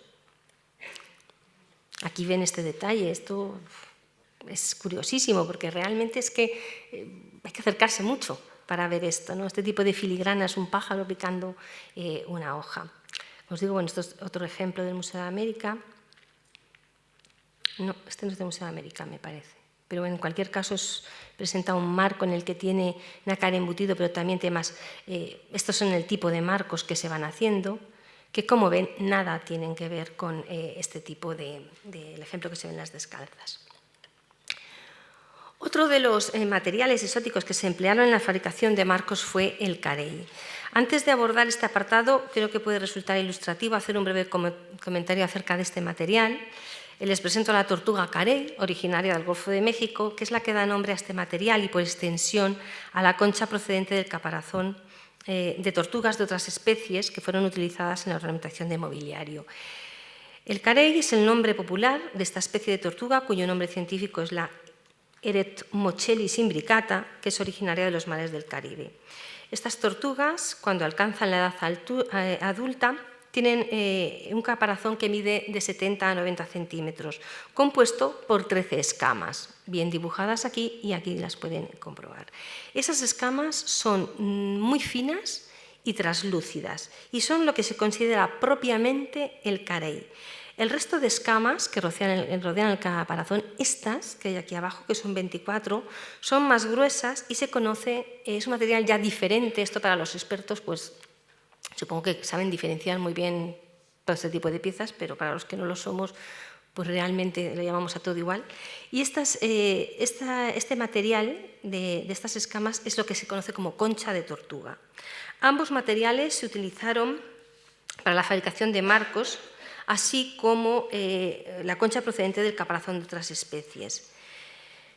Aquí ven este detalle, esto es curiosísimo porque realmente es que hay que acercarse mucho para ver esto, ¿no? Este tipo de filigranas, un pájaro picando una hoja. Os digo, bueno, esto es otro ejemplo del Museo de América. No, este no es del Museo de América, me parece. Pero en cualquier caso presenta un marco en el que tiene nácar embutido, pero también temas. Estos son el tipo de marcos que se van haciendo, que como ven nada tienen que ver con este tipo del ejemplo que se ven en las descalzas. Otro de los materiales exóticos que se emplearon en la fabricación de marcos fue el carey. Antes de abordar este apartado, creo que puede resultar ilustrativo hacer un breve comentario acerca de este material. Les presento a la tortuga carey, originaria del Golfo de México, que es la que da nombre a este material y por extensión a la concha procedente del caparazón de tortugas de otras especies que fueron utilizadas en la ornamentación de mobiliario. El carey es el nombre popular de esta especie de tortuga, cuyo nombre científico es la Eretmochelys imbricata, que es originaria de los mares del Caribe. Estas tortugas, cuando alcanzan la edad adulta, tienen un caparazón que mide de 70 a 90 centímetros, compuesto por 13 escamas, bien dibujadas aquí y aquí las pueden comprobar. Esas escamas son muy finas y traslúcidas, y son lo que se considera propiamente el carey. El resto de escamas que rodean el caparazón, estas que hay aquí abajo, que son 24, son más gruesas y se conoce, es un material ya diferente. Esto para los expertos, pues supongo que saben diferenciar muy bien todo este tipo de piezas, pero para los que no lo somos, pues realmente lo llamamos a todo igual. Y este material de estas escamas es lo que se conoce como concha de tortuga. Ambos materiales se utilizaron para la fabricación de marcos, así como la concha procedente del caparazón de otras especies.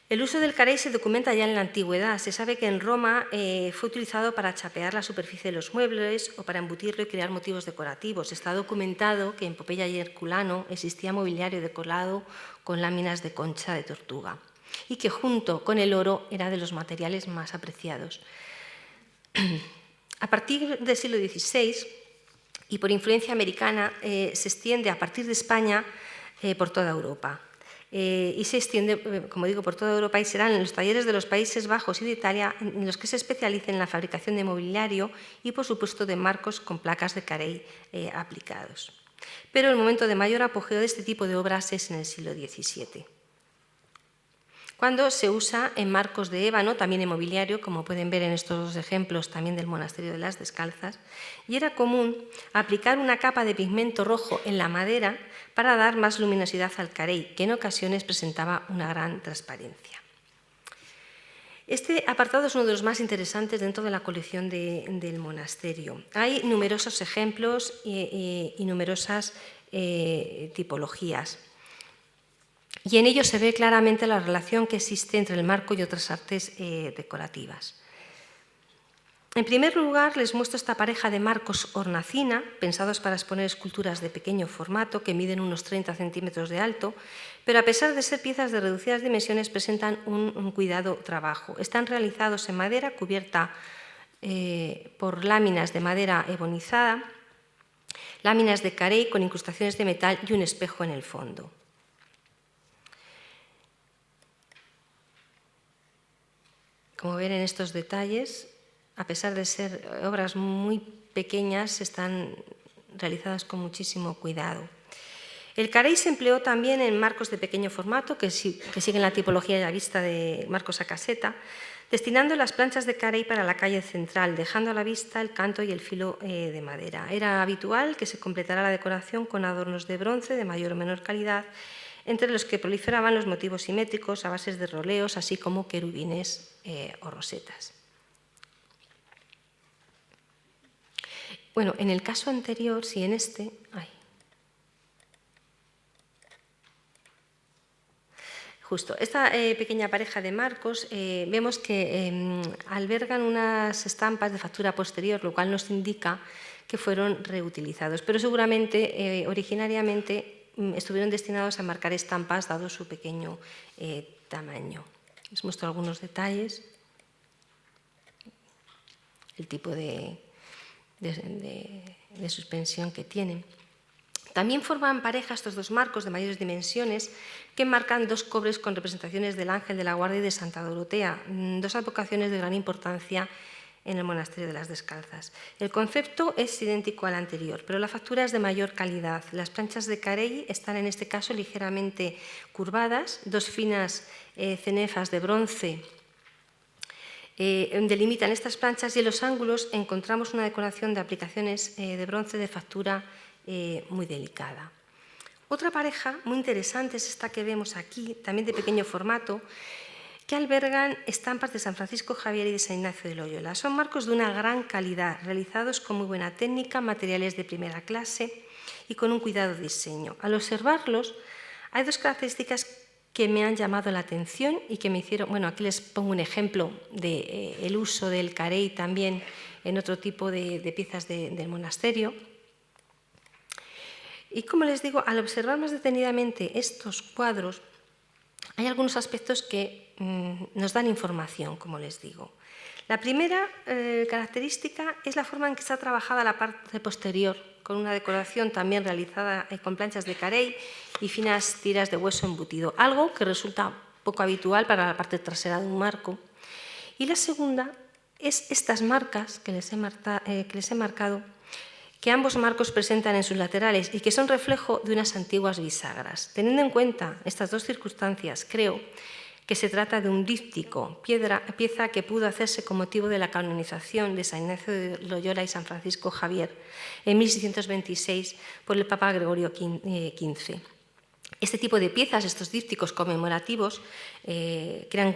El uso del carey se documenta ya en la antigüedad. Se sabe que en Roma fue utilizado para chapear la superficie de los muebles o para embutirlo y crear motivos decorativos. Está documentado que en Pompeya y Herculano existía mobiliario decorado con láminas de concha de tortuga y que junto con el oro era de los materiales más apreciados. A partir del siglo XVI, y por influencia americana, se extiende a partir de España por toda Europa. Y se extiende, como digo, por toda Europa y serán en los talleres de los Países Bajos y de Italia en los que se especialicen en la fabricación de mobiliario y, por supuesto, de marcos con placas de carey aplicados. Pero el momento de mayor apogeo de este tipo de obras es en el siglo XVII, cuando se usa en marcos de ébano, también en mobiliario, como pueden ver en estos dos ejemplos también del Monasterio de las Descalzas, y era común aplicar una capa de pigmento rojo en la madera para dar más luminosidad al carey, que en ocasiones presentaba una gran transparencia. Este apartado es uno de los más interesantes dentro de la colección del monasterio. Hay numerosos ejemplos y numerosas tipologías. Y en ello se ve claramente la relación que existe entre el marco y otras artes decorativas. En primer lugar, les muestro esta pareja de marcos hornacina, pensados para exponer esculturas de pequeño formato, que miden unos 30 centímetros de alto, pero a pesar de ser piezas de reducidas dimensiones, presentan un cuidado trabajo. Están realizados en madera cubierta por láminas de madera ebonizada, láminas de carey con incrustaciones de metal y un espejo en el fondo. Como ven en estos detalles, a pesar de ser obras muy pequeñas, están realizadas con muchísimo cuidado. El carey se empleó también en marcos de pequeño formato, que siguen la tipología ya vista de marcos a caseta, destinando las planchas de carey para la calle central, dejando a la vista el canto y el filo de madera. Era habitual que se completara la decoración con adornos de bronce de mayor o menor calidad, entre los que proliferaban los motivos simétricos a bases de roleos, así como querubines o rosetas. Bueno, en el caso anterior, si en este... Justo, esta pequeña pareja de marcos vemos que albergan unas estampas de factura posterior, lo cual nos indica que fueron reutilizados, pero seguramente originariamente estuvieron destinados a marcar estampas dado su pequeño tamaño. Les muestro algunos detalles, el tipo de suspensión que tienen. También forman pareja estos dos marcos de mayores dimensiones que marcan dos cobres con representaciones del Ángel de la Guardia y de Santa Dorotea, dos advocaciones de gran importancia en el Monasterio de las Descalzas. El concepto es idéntico al anterior, pero la factura es de mayor calidad. Las planchas de carey están en este caso ligeramente curvadas, dos finas cenefas de bronce delimitan estas planchas y en los ángulos encontramos una decoración de aplicaciones de bronce de factura muy delicada. Otra pareja muy interesante es esta que vemos aquí, también de pequeño formato, que albergan estampas de San Francisco Javier y de San Ignacio de Loyola. Son marcos de una gran calidad, realizados con muy buena técnica, materiales de primera clase y con un cuidado diseño. Al observarlos, hay dos características que me han llamado la atención y que me hicieron... Bueno, aquí les pongo un ejemplo del uso del carey también en otro tipo de piezas del monasterio. Y como les digo, al observar más detenidamente estos cuadros, hay algunos aspectos que nos dan información, como les digo. La primera característica es la forma en que está trabajada la parte posterior, con una decoración también realizada con planchas de carey y finas tiras de hueso embutido, algo que resulta poco habitual para la parte trasera de un marco. Y la segunda es estas marcas que les he marcado, que ambos marcos presentan en sus laterales y que son reflejo de unas antiguas bisagras. Teniendo en cuenta estas dos circunstancias, creo que se trata de un díptico, pieza que pudo hacerse con motivo de la canonización de San Ignacio de Loyola y San Francisco Javier en 1626 por el Papa Gregorio XV. Este tipo de piezas, estos dípticos conmemorativos, que eran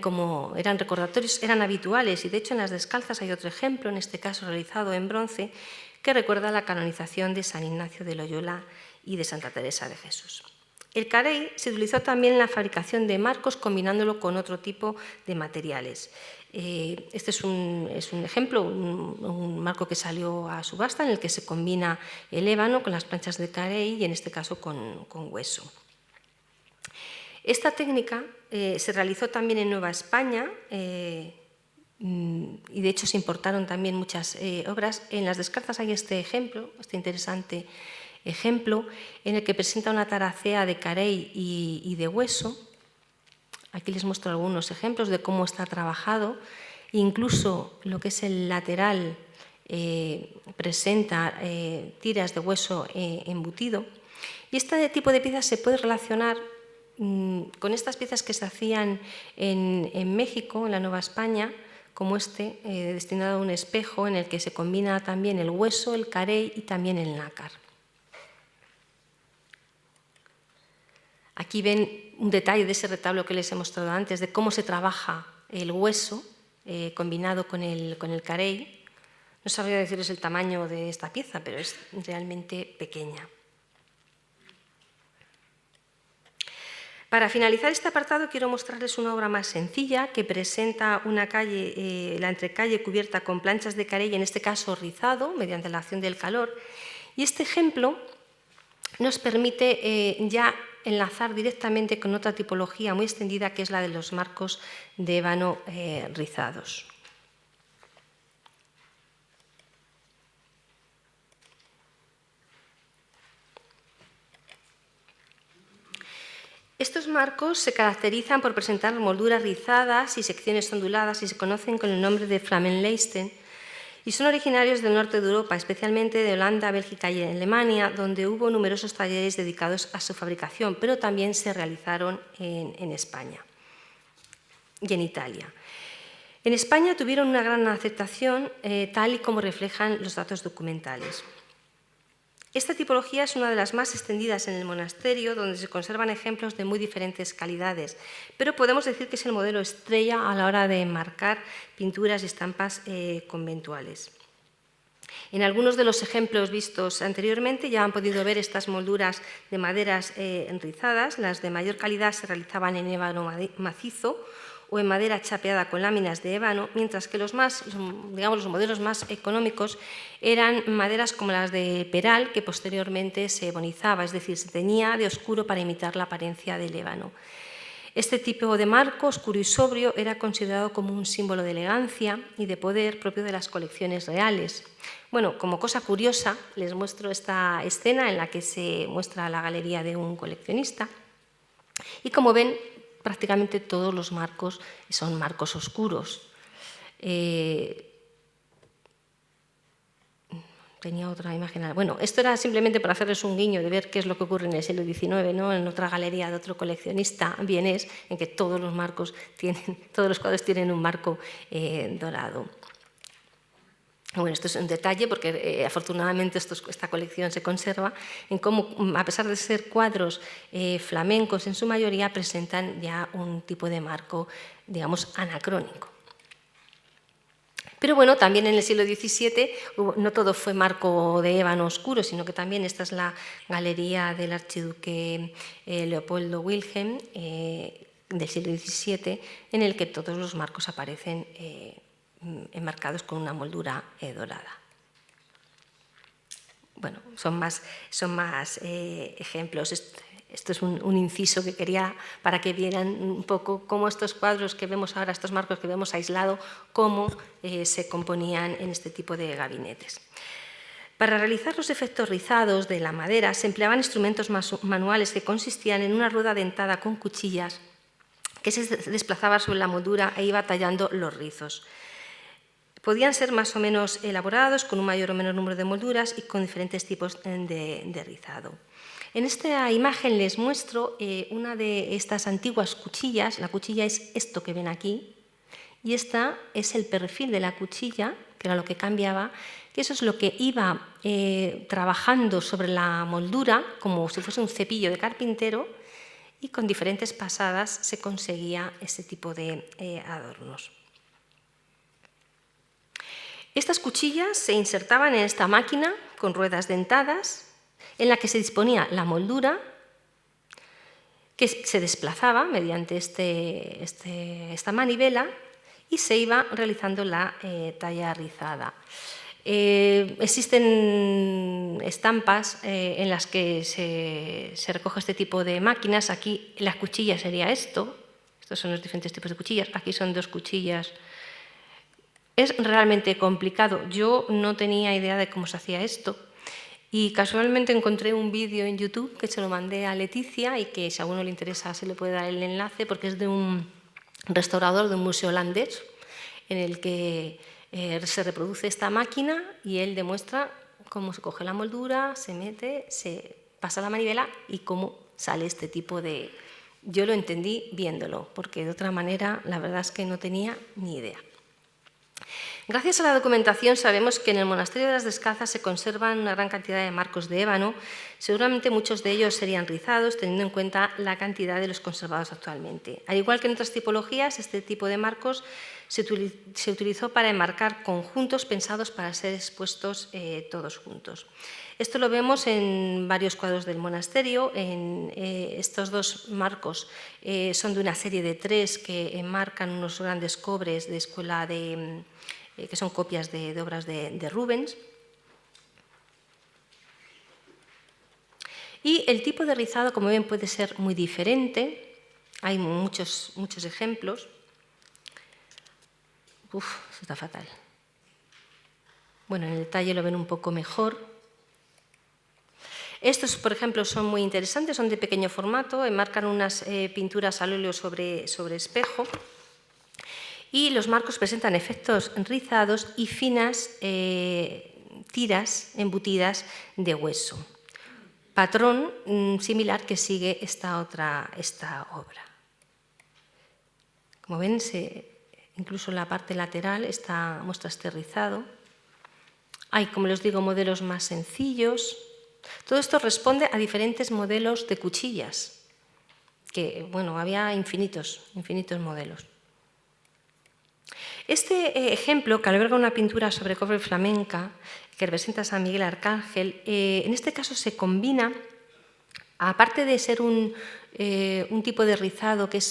recordatorios, eran habituales, y de hecho en las descalzas hay otro ejemplo, en este caso realizado en bronce, que recuerda la canonización de San Ignacio de Loyola y de Santa Teresa de Jesús. El carey se utilizó también en la fabricación de marcos combinándolo con otro tipo de materiales. Este es un ejemplo, un marco que salió a subasta en el que se combina el ébano con las planchas de carey y en este caso con hueso. Esta técnica se realizó también en Nueva España y de hecho se importaron también muchas obras. En las descalzas hay este ejemplo, este interesante ejemplo, en el que presenta una taracea de carey y de hueso. Aquí les muestro algunos ejemplos de cómo está trabajado. Incluso lo que es el lateral presenta tiras de hueso embutido. Y este tipo de piezas se puede relacionar con estas piezas que se hacían en México, en la Nueva España, como destinado a un espejo en el que se combina también el hueso, el carey y también el nácar. Aquí ven un detalle de ese retablo que les he mostrado antes, de cómo se trabaja el hueso combinado con el carey. No sabría decirles el tamaño de esta pieza, pero es realmente pequeña. Para finalizar este apartado quiero mostrarles una obra más sencilla que presenta una calle, la entrecalle cubierta con planchas de carey, en este caso rizado mediante la acción del calor. Y este ejemplo nos permite ya enlazar directamente con otra tipología muy extendida, que es la de los marcos de ébano rizados. Estos marcos se caracterizan por presentar molduras rizadas y secciones onduladas y se conocen con el nombre de flamenleisten, y son originarios del norte de Europa, especialmente de Holanda, Bélgica y Alemania, donde hubo numerosos talleres dedicados a su fabricación, pero también se realizaron en España y en Italia. En España tuvieron una gran aceptación, tal y como reflejan los datos documentales. Esta tipología es una de las más extendidas en el monasterio, donde se conservan ejemplos de muy diferentes calidades, pero podemos decir que es el modelo estrella a la hora de enmarcar pinturas y estampas conventuales. En algunos de los ejemplos vistos anteriormente ya han podido ver estas molduras de maderas enrizadas. Las de mayor calidad se realizaban en ébano macizo o en madera chapeada con láminas de ébano, mientras que los modelos más económicos eran maderas como las de peral, que posteriormente se bonizaba, es decir, se teñía de oscuro para imitar la apariencia del ébano. Este tipo de marco, oscuro y sobrio, era considerado como un símbolo de elegancia y de poder propio de las colecciones reales. Bueno, como cosa curiosa, les muestro esta escena en la que se muestra la galería de un coleccionista. Y como ven, prácticamente todos los marcos son marcos oscuros. Tenía otra imagen. Bueno, esto era simplemente para hacerles un guiño de ver qué es lo que ocurre en el siglo XIX, ¿no? En otra galería de otro coleccionista vienés, en que todos los cuadros tienen un marco dorado. Bueno, esto es un detalle porque afortunadamente esta colección se conserva en cómo, a pesar de ser cuadros flamencos en su mayoría, presentan ya un tipo de marco, digamos, anacrónico. Pero bueno, también en el siglo XVII no todo fue marco de ébano oscuro, sino que también esta es la galería del archiduque Leopoldo Wilhelm del siglo XVII, en el que todos los marcos aparecen enmarcados con una moldura dorada. Bueno, son más ejemplos. Esto es un inciso que quería para que vieran un poco cómo estos cuadros que vemos ahora, estos marcos que vemos aislados, cómo se componían en este tipo de gabinetes. Para realizar los efectos rizados de la madera se empleaban instrumentos manuales que consistían en una rueda dentada con cuchillas que se desplazaba sobre la moldura e iba tallando los rizos. Podían ser más o menos elaborados, con un mayor o menor número de molduras y con diferentes tipos de rizado. En esta imagen les muestro una de estas antiguas cuchillas. La cuchilla es esto que ven aquí, y esta es el perfil de la cuchilla, que era lo que cambiaba, que eso es lo que iba trabajando sobre la moldura, como si fuese un cepillo de carpintero, y con diferentes pasadas se conseguía este tipo de adornos. Estas cuchillas se insertaban en esta máquina con ruedas dentadas, en la que se disponía la moldura, que se desplazaba mediante esta manivela, y se iba realizando la talla rizada. Existen estampas en las que se recoge este tipo de máquinas. Aquí la cuchilla sería esto. Estos son los diferentes tipos de cuchillas. Aquí son 2 cuchillas. Es realmente complicado. Yo no tenía idea de cómo se hacía esto. Y casualmente encontré un vídeo en YouTube que se lo mandé a Leticia y que si a alguno le interesa se le puede dar el enlace, porque es de un restaurador de un museo holandés en el que se reproduce esta máquina y él demuestra cómo se coge la moldura, se mete, se pasa la manivela y cómo sale este tipo de... Yo lo entendí viéndolo, porque de otra manera la verdad es que no tenía ni idea. Gracias a la documentación sabemos que en el Monasterio de las Descalzas se conservan una gran cantidad de marcos de ébano. Seguramente muchos de ellos serían rizados, teniendo en cuenta la cantidad de los conservados actualmente. Al igual que en otras tipologías, este tipo de marcos se utilizó para enmarcar conjuntos pensados para ser expuestos todos juntos. Esto lo vemos en varios cuadros del monasterio. Estos 2 marcos son de una serie de 3 que enmarcan unos grandes cobres de escuela que son copias de obras de Rubens. Y el tipo de rizado, como ven, puede ser muy diferente. Hay muchos ejemplos. Uf, eso está fatal. Bueno, en el detalle lo ven un poco mejor. Estos, por ejemplo, son muy interesantes, son de pequeño formato, enmarcan unas pinturas al óleo sobre espejo. Y los marcos presentan efectos rizados y finas tiras embutidas de hueso. Patrón similar que sigue esta obra. Como ven, incluso la parte lateral muestra este rizado. Hay, como les digo, modelos más sencillos. Todo esto responde a diferentes modelos de cuchillas, que, bueno, había infinitos modelos. Este ejemplo, que alberga una pintura sobre cobre flamenca que representa a San Miguel Arcángel, en este caso se combina, aparte de ser un tipo de rizado que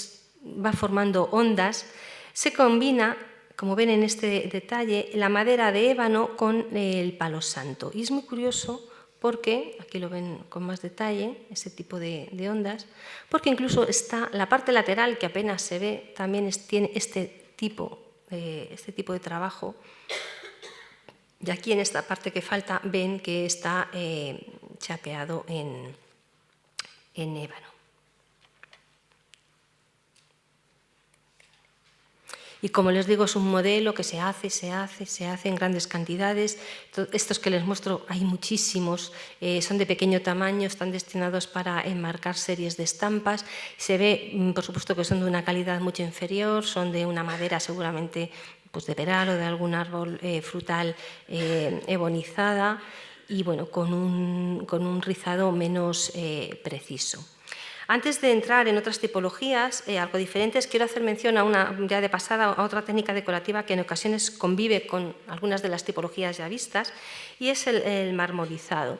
va formando ondas, se combina, como ven en este detalle, la madera de ébano con el palo santo. Y es muy curioso porque, aquí lo ven con más detalle, ese tipo de ondas, porque incluso está la parte lateral, que apenas se ve, también tiene este tipo de trabajo. Y aquí en esta parte que falta ven que está chapeado en ébano. Y como les digo, es un modelo que se hace en grandes cantidades. Estos que les muestro, hay muchísimos, son de pequeño tamaño, están destinados para enmarcar series de estampas. Se ve, por supuesto, que son de una calidad mucho inferior, son de una madera seguramente pues de peral o de algún árbol frutal ebonizada y bueno, con un rizado menos preciso. Antes de entrar en otras tipologías algo diferentes, quiero hacer mención ya de pasada a otra técnica decorativa que en ocasiones convive con algunas de las tipologías ya vistas, y es el marmorizado.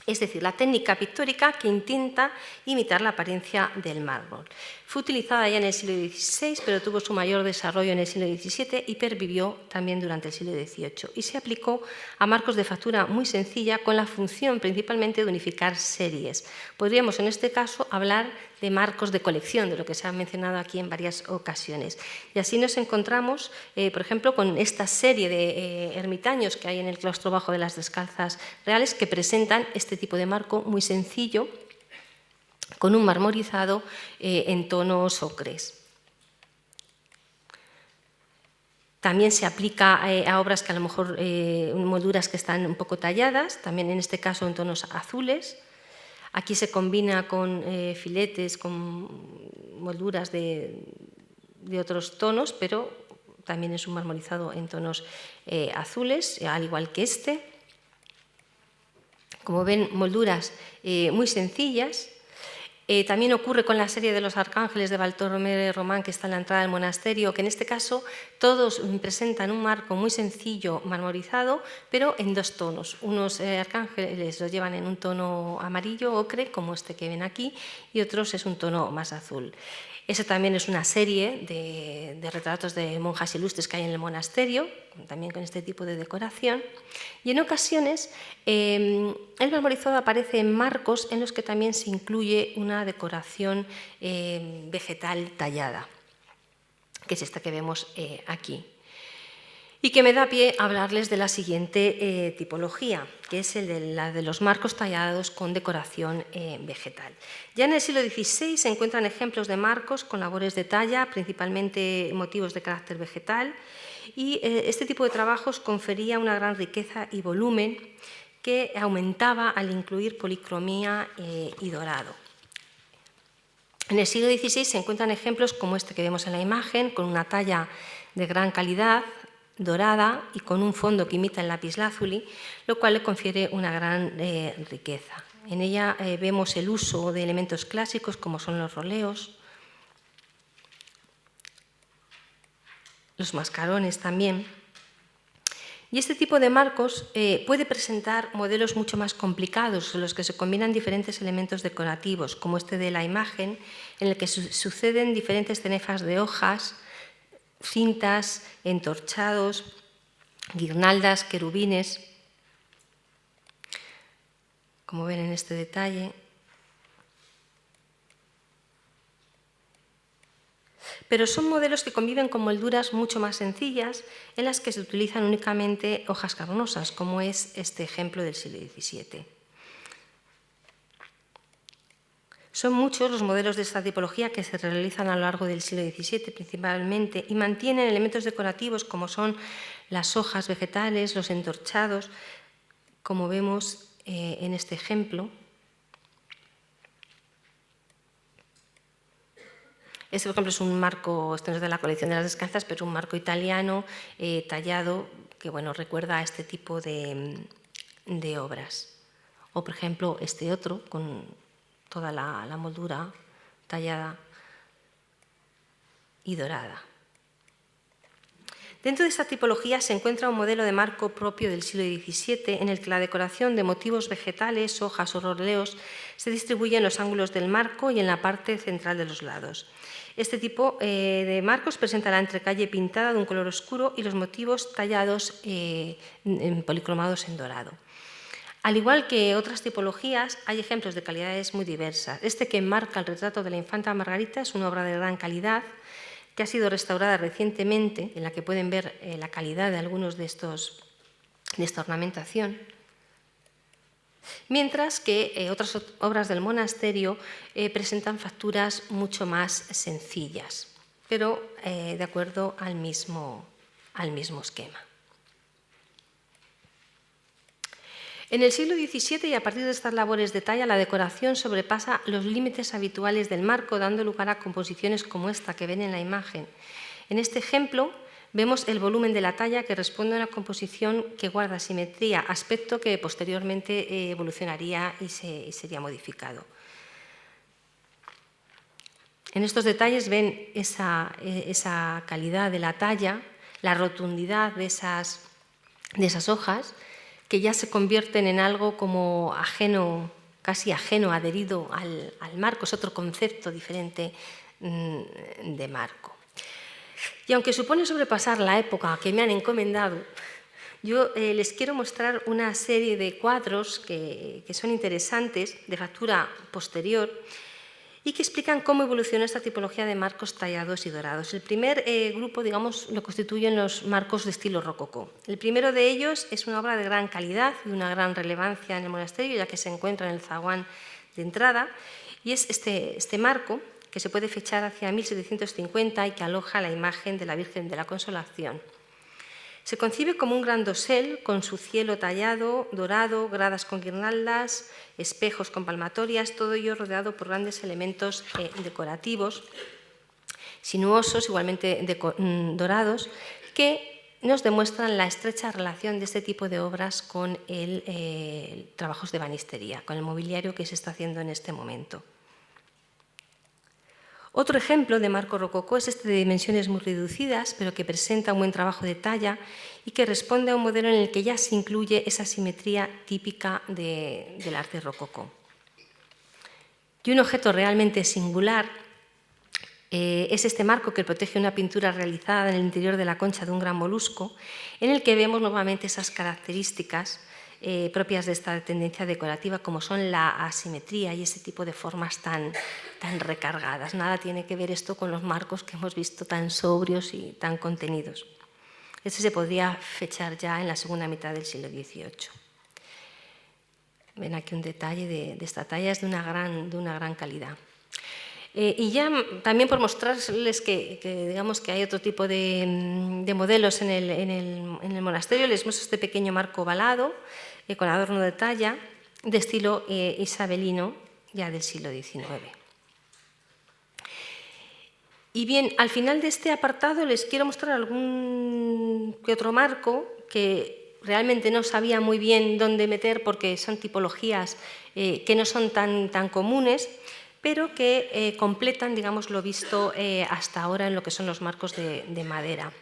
Es decir, la técnica pictórica que intenta imitar la apariencia del mármol. Fue utilizada ya en el siglo XVI, pero tuvo su mayor desarrollo en el siglo XVII y pervivió también durante el siglo XVIII. Y se aplicó a marcos de factura muy sencilla con la función principalmente de unificar series. Podríamos en este caso hablar de marcos de colección, de lo que se ha mencionado aquí en varias ocasiones. Y así nos encontramos, por ejemplo, con esta serie de ermitaños que hay en el claustro bajo de las Descalzas Reales, que presentan este tipo de marco muy sencillo, con un marmorizado en tonos ocres. También se aplica a obras que a lo mejor, molduras que están un poco talladas, también en este caso en tonos azules. Aquí se combina con filetes, con molduras de otros tonos, pero también es un marmorizado en tonos azules, al igual que este. Como ven, molduras muy sencillas. También ocurre con la serie de los arcángeles de Bartolomé Román, que está en la entrada del monasterio, que en este caso todos presentan un marco muy sencillo, marmorizado, pero en dos tonos. Unos arcángeles los llevan en un tono amarillo, ocre, como este que ven aquí, y otros es un tono más azul. Esa también es una serie de retratos de monjas ilustres que hay en el monasterio, también con este tipo de decoración. Y en ocasiones el marmorizado aparece en marcos en los que también se incluye una decoración vegetal tallada, que es esta que vemos aquí. Y que me da pie a hablarles de la siguiente tipología, que es la de los marcos tallados con decoración vegetal. Ya en el siglo XVI se encuentran ejemplos de marcos con labores de talla, principalmente motivos de carácter vegetal, y este tipo de trabajos confería una gran riqueza y volumen que aumentaba al incluir policromía y dorado. En el siglo XVI se encuentran ejemplos como este que vemos en la imagen, con una talla de gran calidad, dorada y con un fondo que imita el lapislázuli, lo cual le confiere una gran riqueza. En ella vemos el uso de elementos clásicos como son los roleos, los mascarones también. Y este tipo de marcos puede presentar modelos mucho más complicados, en los que se combinan diferentes elementos decorativos, como este de la imagen, en el que suceden diferentes cenefas de hojas, cintas, entorchados, guirnaldas, querubines, como ven en este detalle. Pero son modelos que conviven con molduras mucho más sencillas, en las que se utilizan únicamente hojas carnosas, como es este ejemplo del siglo XVII. Son muchos los modelos de esta tipología que se realizan a lo largo del siglo XVII principalmente y mantienen elementos decorativos como son las hojas vegetales, los entorchados, como vemos en este ejemplo. Este, por ejemplo, es un marco, esto no es de la colección de las descalzas, pero un marco italiano tallado que bueno, recuerda a este tipo de obras. O, por ejemplo, este otro con toda la moldura tallada y dorada. Dentro de esta tipología se encuentra un modelo de marco propio del siglo XVII en el que la decoración de motivos vegetales, hojas o roleos se distribuye en los ángulos del marco y en la parte central de los lados. Este tipo de marcos presenta la entrecalle pintada de un color oscuro y los motivos tallados policromados en dorado. Al igual que otras tipologías, hay ejemplos de calidades muy diversas. Este que enmarca el retrato de la infanta Margarita es una obra de gran calidad que ha sido restaurada recientemente, en la que pueden ver la calidad de algunos de esta ornamentación. Mientras que otras obras del monasterio presentan facturas mucho más sencillas, pero de acuerdo al mismo esquema. En el siglo XVII y a partir de estas labores de talla, la decoración sobrepasa los límites habituales del marco, dando lugar a composiciones como esta que ven en la imagen. En este ejemplo vemos el volumen de la talla que responde a una composición que guarda simetría, aspecto que posteriormente evolucionaría y sería modificado. En estos detalles ven esa calidad de la talla, la rotundidad de esas hojas, que ya se convierten en algo como ajeno, casi ajeno, adherido al marco. Es otro concepto diferente de marco. Y aunque supone sobrepasar la época que me han encomendado, yo les quiero mostrar una serie de cuadros que son interesantes, de factura posterior, y que explican cómo evolucionó esta tipología de marcos tallados y dorados. El primer grupo, digamos, lo constituyen los marcos de estilo rococó. El primero de ellos es una obra de gran calidad y una gran relevancia en el monasterio, ya que se encuentra en el zaguán de entrada, y es este marco, que se puede fechar hacia 1750 y que aloja la imagen de la Virgen de la Consolación. Se concibe como un gran dosel con su cielo tallado, dorado, gradas con guirnaldas, espejos con palmatorias, todo ello rodeado por grandes elementos decorativos, sinuosos, igualmente dorados, que nos demuestran la estrecha relación de este tipo de obras con trabajos de ebanistería, con el mobiliario que se está haciendo en este momento. Otro ejemplo de marco rococó es este de dimensiones muy reducidas, pero que presenta un buen trabajo de talla y que responde a un modelo en el que ya se incluye esa simetría típica del arte rococó. Y un objeto realmente singular es este marco que protege una pintura realizada en el interior de la concha de un gran molusco, en el que vemos nuevamente esas características propias de esta tendencia decorativa, como son la asimetría y ese tipo de formas tan recargadas. Nada tiene que ver esto con los marcos que hemos visto tan sobrios y tan contenidos. Este se podría fechar ya en la segunda mitad del siglo XVIII. Ven aquí un detalle de esta talla, es de una gran calidad. Y ya también por mostrarles que digamos que hay otro tipo de modelos en el monasterio, les muestro este pequeño marco ovalado con adorno de talla de estilo isabelino ya del siglo XIX. Y bien, al final de este apartado les quiero mostrar algún que otro marco que realmente no sabía muy bien dónde meter porque son tipologías que no son tan comunes, pero que completan, digamos, lo visto hasta ahora en lo que son los marcos de madera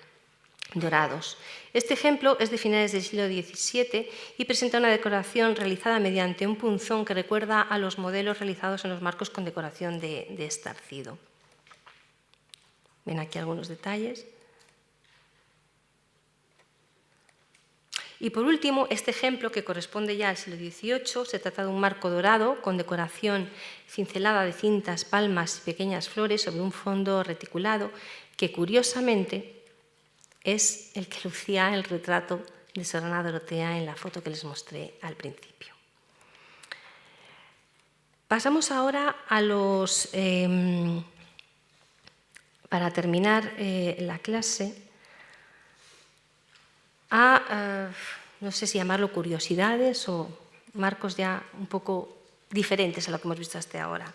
dorados. Este ejemplo es de finales del siglo XVII y presenta una decoración realizada mediante un punzón que recuerda a los modelos realizados en los marcos con decoración de estarcido. Ven aquí algunos detalles. Y por último, este ejemplo que corresponde ya al siglo XVIII, se trata de un marco dorado con decoración cincelada de cintas, palmas y pequeñas flores sobre un fondo reticulado que curiosamente es el que lucía el retrato de Sor Ana Dorotea en la foto que les mostré al principio. Pasamos ahora a los... para terminar la clase, no sé si llamarlo curiosidades o marcos ya un poco diferentes a lo que hemos visto hasta ahora.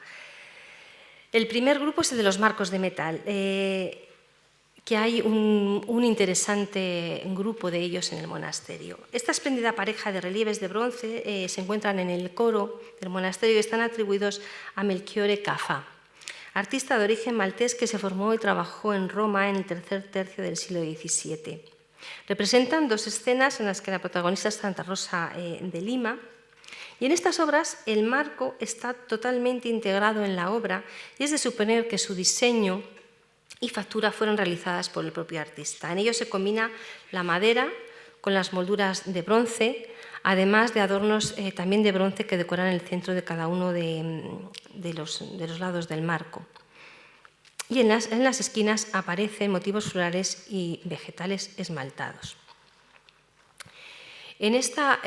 El primer grupo es el de los marcos de metal, que hay un interesante grupo de ellos en el monasterio. Esta espléndida pareja de relieves de bronce se encuentran en el coro del monasterio y están atribuidos a Melchiorre Caffa, artista de origen maltés que se formó y trabajó en Roma en el tercer tercio del siglo XVII. Representan dos escenas en las que la protagonista es Santa Rosa de Lima, y en estas obras el marco está totalmente integrado en la obra y es de suponer que su diseño y factura fueron realizadas por el propio artista. En ello se combina la madera con las molduras de bronce, además de adornos también de bronce que decoran el centro de cada uno de los lados del marco. Y en las esquinas aparecen motivos florales y vegetales esmaltados. En esta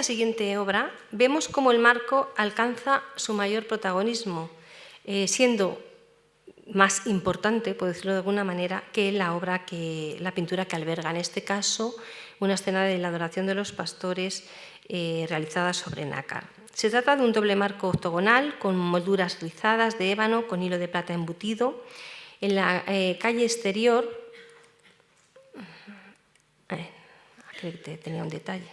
siguiente obra vemos cómo el marco alcanza su mayor protagonismo, siendo más importante, por decirlo de alguna manera, que la pintura que alberga, en este caso, una escena de la adoración de los pastores realizada sobre nácar. Se trata de un doble marco octogonal con molduras rizadas de ébano con hilo de plata embutido. En la calle exterior, aquí tenía un detalle.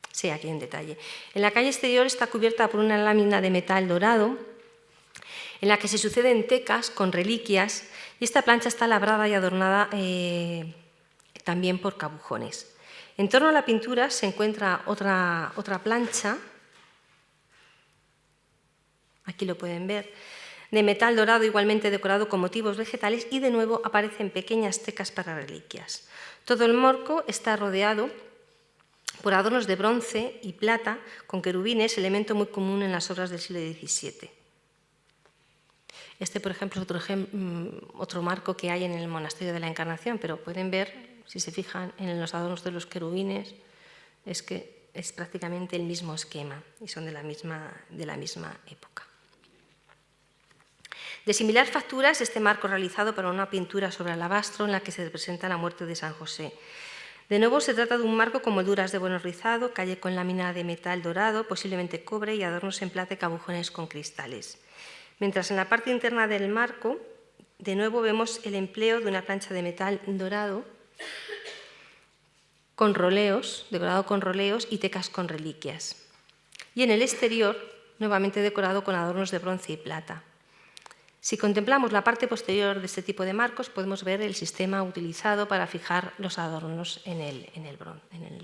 Sí, aquí hay un detalle. En la calle exterior está cubierta por una lámina de metal dorado en la que se suceden tecas con reliquias y esta plancha está labrada y adornada también por cabujones. En torno a la pintura se encuentra otra plancha, aquí lo pueden ver, de metal dorado igualmente decorado con motivos vegetales y de nuevo aparecen pequeñas tecas para reliquias. Todo el marco está rodeado por adornos de bronce y plata con querubines, elemento muy común en las obras del siglo XVII. Este, por ejemplo, es otro marco que hay en el Monasterio de la Encarnación, pero pueden ver, si se fijan en los adornos de los querubines, es que es prácticamente el mismo esquema y son de la misma época. De similar factura es este marco realizado para una pintura sobre alabastro en la que se representa la muerte de San José. De nuevo, se trata de un marco con molduras de bueno rizado, calle con lámina de metal dorado, posiblemente cobre, y adornos en plata y cabujones con cristales. Mientras en la parte interna del marco, de nuevo vemos el empleo de una plancha de metal dorado con roleos, decorado con roleos y tecas con reliquias. Y en el exterior, nuevamente decorado con adornos de bronce y plata. Si contemplamos la parte posterior de este tipo de marcos, podemos ver el sistema utilizado para fijar los adornos en el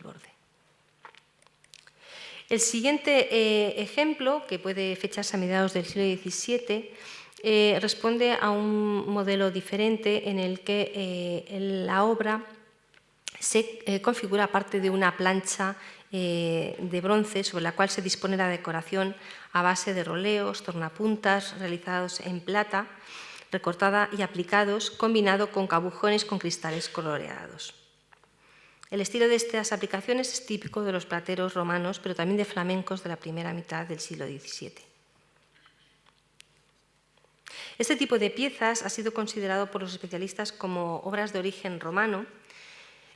borde. El siguiente ejemplo, que puede fecharse a mediados del siglo XVII, responde a un modelo diferente en el que la obra se configura parte de una plancha de bronce sobre la cual se dispone la decoración a base de roleos, tornapuntas realizados en plata, recortada y aplicados, combinado con cabujones con cristales coloreados. El estilo de estas aplicaciones es típico de los plateros romanos, pero también de flamencos de la primera mitad del siglo XVII. Este tipo de piezas ha sido considerado por los especialistas como obras de origen romano,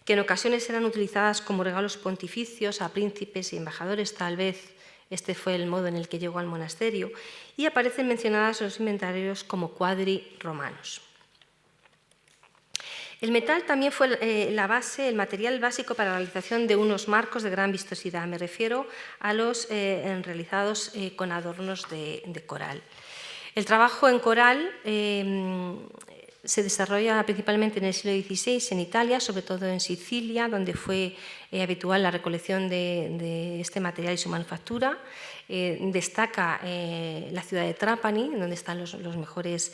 que en ocasiones eran utilizadas como regalos pontificios a príncipes y embajadores, tal vez este fue el modo en el que llegó al monasterio, y aparecen mencionadas en los inventarios como quadri romanos. El metal también fue el material básico para la realización de unos marcos de gran vistosidad. Me refiero a los realizados con adornos de coral. El trabajo en coral se desarrolla principalmente en el siglo XVI en Italia, sobre todo en Sicilia, donde fue habitual la recolección de este material y su manufactura. Destaca la ciudad de Trapani, donde están los mejores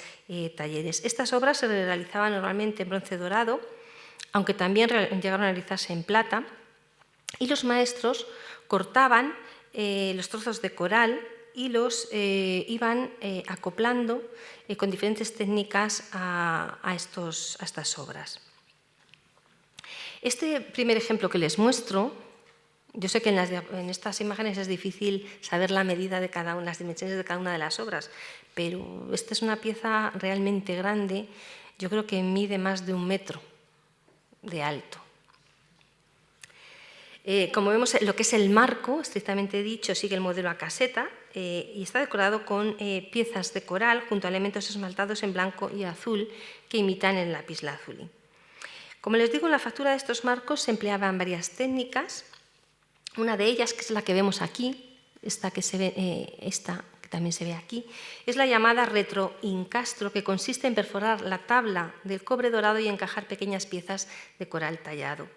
talleres. Estas obras se realizaban normalmente en bronce dorado, aunque también llegaron a realizarse en plata, y los maestros cortaban los trozos de coral y los iban acoplando con diferentes técnicas a estas obras. Este primer ejemplo que les muestro, yo sé que en estas imágenes es difícil saber la medida de cada una, las dimensiones de cada una de las obras, pero esta es una pieza realmente grande, yo creo que mide más de 1 metro de alto. Como vemos, lo que es el marco, estrictamente dicho, sigue el modelo a caseta y está decorado con piezas de coral junto a elementos esmaltados en blanco y azul que imitan el lapislázuli. Como les digo, en la factura de estos marcos se empleaban varias técnicas. Una de ellas, que es la que vemos aquí, esta que también se ve aquí, es la llamada retroincastro, que consiste en perforar la tabla del cobre dorado y encajar pequeñas piezas de coral tallado.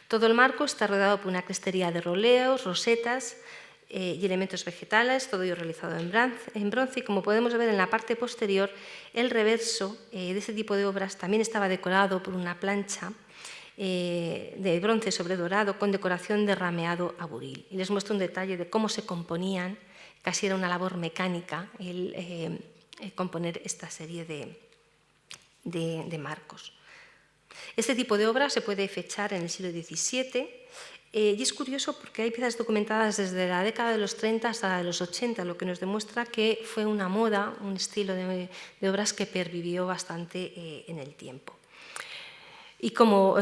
Todo el marco está rodeado por una crestería de roleos, rosetas y elementos vegetales, todo ello realizado en bronce, y como podemos ver en la parte posterior, el reverso de este tipo de obras también estaba decorado por una plancha de bronce sobre dorado con decoración de rameado a buril. Y les muestro un detalle de cómo se componían, casi era una labor mecánica el componer esta serie de marcos. Este tipo de obra se puede fechar en el siglo XVII y es curioso porque hay piezas documentadas desde la década de los 30 hasta la de los 80, lo que nos demuestra que fue una moda, un estilo de obras que pervivió bastante en el tiempo. Y como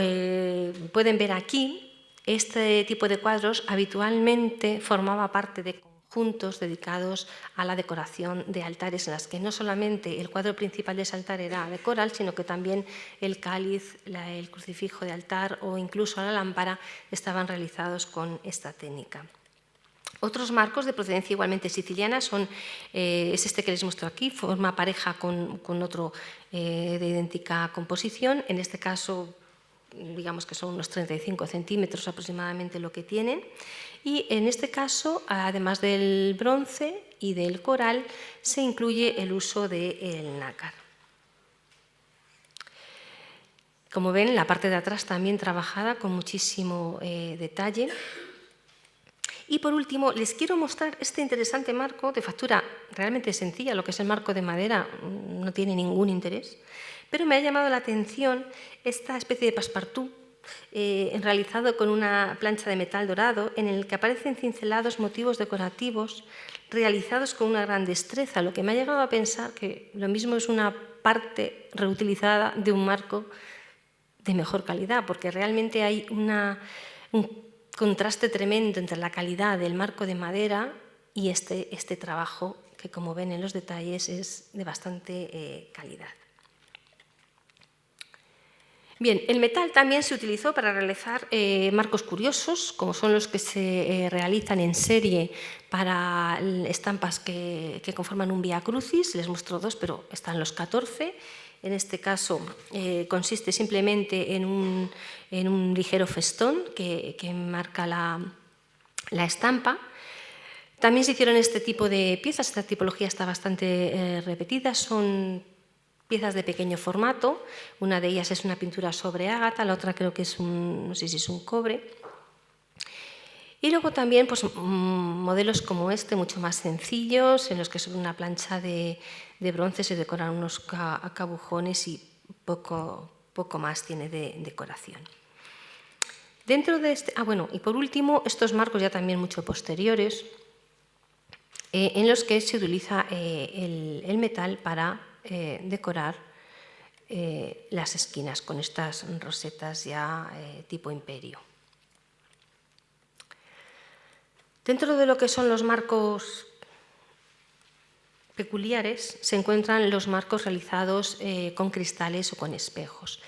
pueden ver aquí, este tipo de cuadros habitualmente formaba parte de conjuntos dedicados a la decoración de altares, en las que no solamente el cuadro principal de ese altar era de coral, sino que también el cáliz, el crucifijo de altar o incluso la lámpara estaban realizados con esta técnica. Otros marcos de procedencia igualmente siciliana es este que les muestro aquí, forma pareja con otro de idéntica composición. En este caso, digamos que son unos 35 centímetros aproximadamente lo que tienen. Y en este caso, además del bronce y del coral, se incluye el uso del nácar. Como ven, la parte de atrás también trabajada con muchísimo detalle. Y por último, les quiero mostrar este interesante marco de factura realmente sencilla. Lo que es el marco de madera no tiene ningún interés, pero me ha llamado la atención esta especie de passepartout realizado con una plancha de metal dorado, en el que aparecen cincelados motivos decorativos realizados con una gran destreza, lo que me ha llegado a pensar que lo mismo es una parte reutilizada de un marco de mejor calidad, porque realmente hay un contraste tremendo entre la calidad del marco de madera y este trabajo que, como ven en los detalles, es de bastante calidad. Bien, el metal también se utilizó para realizar marcos curiosos, como son los que se realizan en serie para estampas que conforman un Vía Crucis. Les muestro dos, pero están los 14. En este caso consiste simplemente en un ligero festón que marca la estampa. También se hicieron este tipo de piezas. Esta tipología está bastante repetida. Son piezas de pequeño formato, una de ellas es una pintura sobre ágata, la otra creo que es no sé si es un cobre. Y luego también pues, modelos como este, mucho más sencillos, en los que sobre una plancha de bronce se decoran unos cabujones y poco más tiene de decoración. Dentro de este, bueno, y por último, estos marcos ya también mucho posteriores, en los que se utiliza el metal para decorar las esquinas con estas rosetas ya tipo imperio. Dentro de lo que son los marcos peculiares se encuentran los marcos realizados con cristales o con espejos.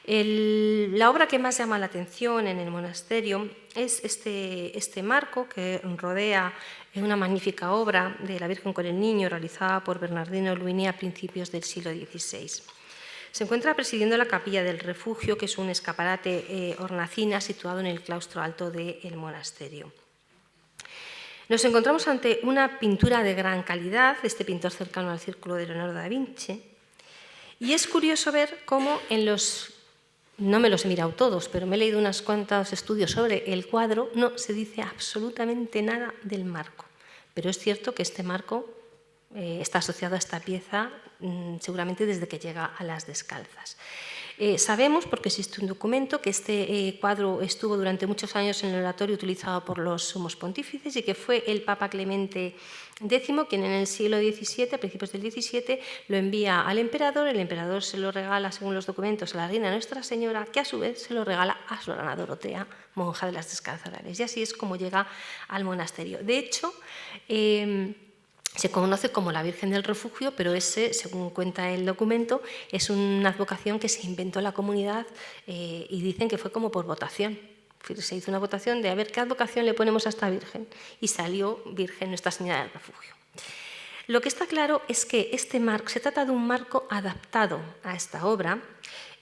La obra que más llama la atención en el monasterio es este marco que rodea una magnífica obra de la Virgen con el Niño realizada por Bernardino Luini a principios del siglo XVI. Se encuentra presidiendo la capilla del refugio, que es un escaparate hornacina situado en el claustro alto del monasterio. Nos encontramos ante una pintura de gran calidad de este pintor cercano al círculo de Leonardo da Vinci, y es curioso ver cómo no me los he mirado todos, pero me he leído unos cuantos estudios sobre el cuadro, no se dice absolutamente nada del marco. Pero es cierto que este marco está asociado a esta pieza seguramente desde que llega a las Descalzas. Sabemos, porque existe un documento, que este cuadro estuvo durante muchos años en el oratorio utilizado por los sumos pontífices y que fue el Papa Clemente X quien en el siglo XVII, a principios del XVII, lo envía al emperador. El emperador se lo regala, según los documentos, a la reina Nuestra Señora, que a su vez se lo regala a su hermana Dorotea, monja de las Descalzas. Y así es como llega al monasterio. De hecho, se conoce como la Virgen del Refugio, pero ese, según cuenta el documento, es una advocación que se inventó la comunidad y dicen que fue como por votación. Se hizo una votación de a ver qué advocación le ponemos a esta Virgen y salió Virgen Nuestra Señora del Refugio. Lo que está claro es que este marco, se trata de un marco adaptado a esta obra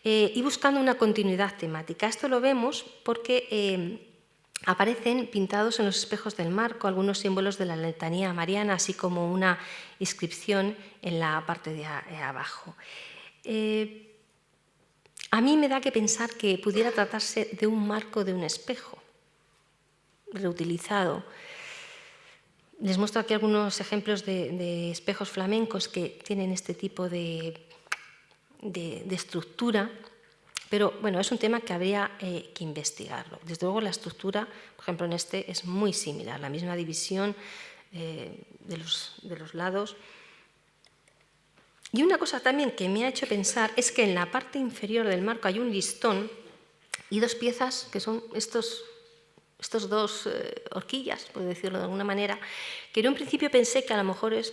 y buscando una continuidad temática. Esto lo vemos porque aparecen pintados en los espejos del marco algunos símbolos de la letanía mariana, así como una inscripción en la parte de abajo. A mí me da que pensar que pudiera tratarse de un marco de un espejo reutilizado. Les muestro aquí algunos ejemplos de espejos flamencos que tienen este tipo de estructura. Pero bueno, es un tema que habría que investigarlo. Desde luego la estructura, por ejemplo, en este es muy similar, la misma división de los lados. Y una cosa también que me ha hecho pensar es que en la parte inferior del marco hay un listón y dos piezas que son estos dos horquillas, por decirlo de alguna manera, que en un principio pensé que a lo mejor es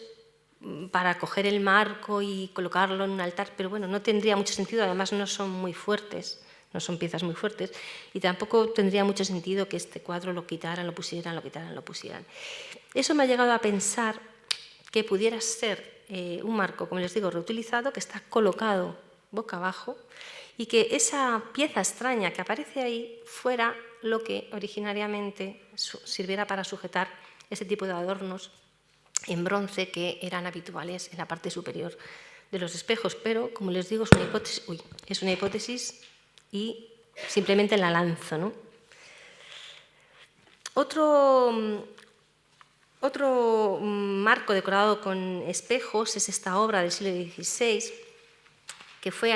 para coger el marco y colocarlo en un altar, pero bueno, no tendría mucho sentido, además no son muy fuertes, no son piezas muy fuertes, y tampoco tendría mucho sentido que este cuadro lo quitaran, lo pusieran, lo quitaran, lo pusieran. Eso me ha llegado a pensar que pudiera ser un marco, como les digo, reutilizado, que está colocado boca abajo, y que esa pieza extraña que aparece ahí fuera lo que originariamente sirviera para sujetar ese tipo de adornos en bronce que eran habituales en la parte superior de los espejos, pero como les digo es una hipótesis y simplemente la lanzo, ¿no? Otro marco decorado con espejos es esta obra del siglo XVI que fue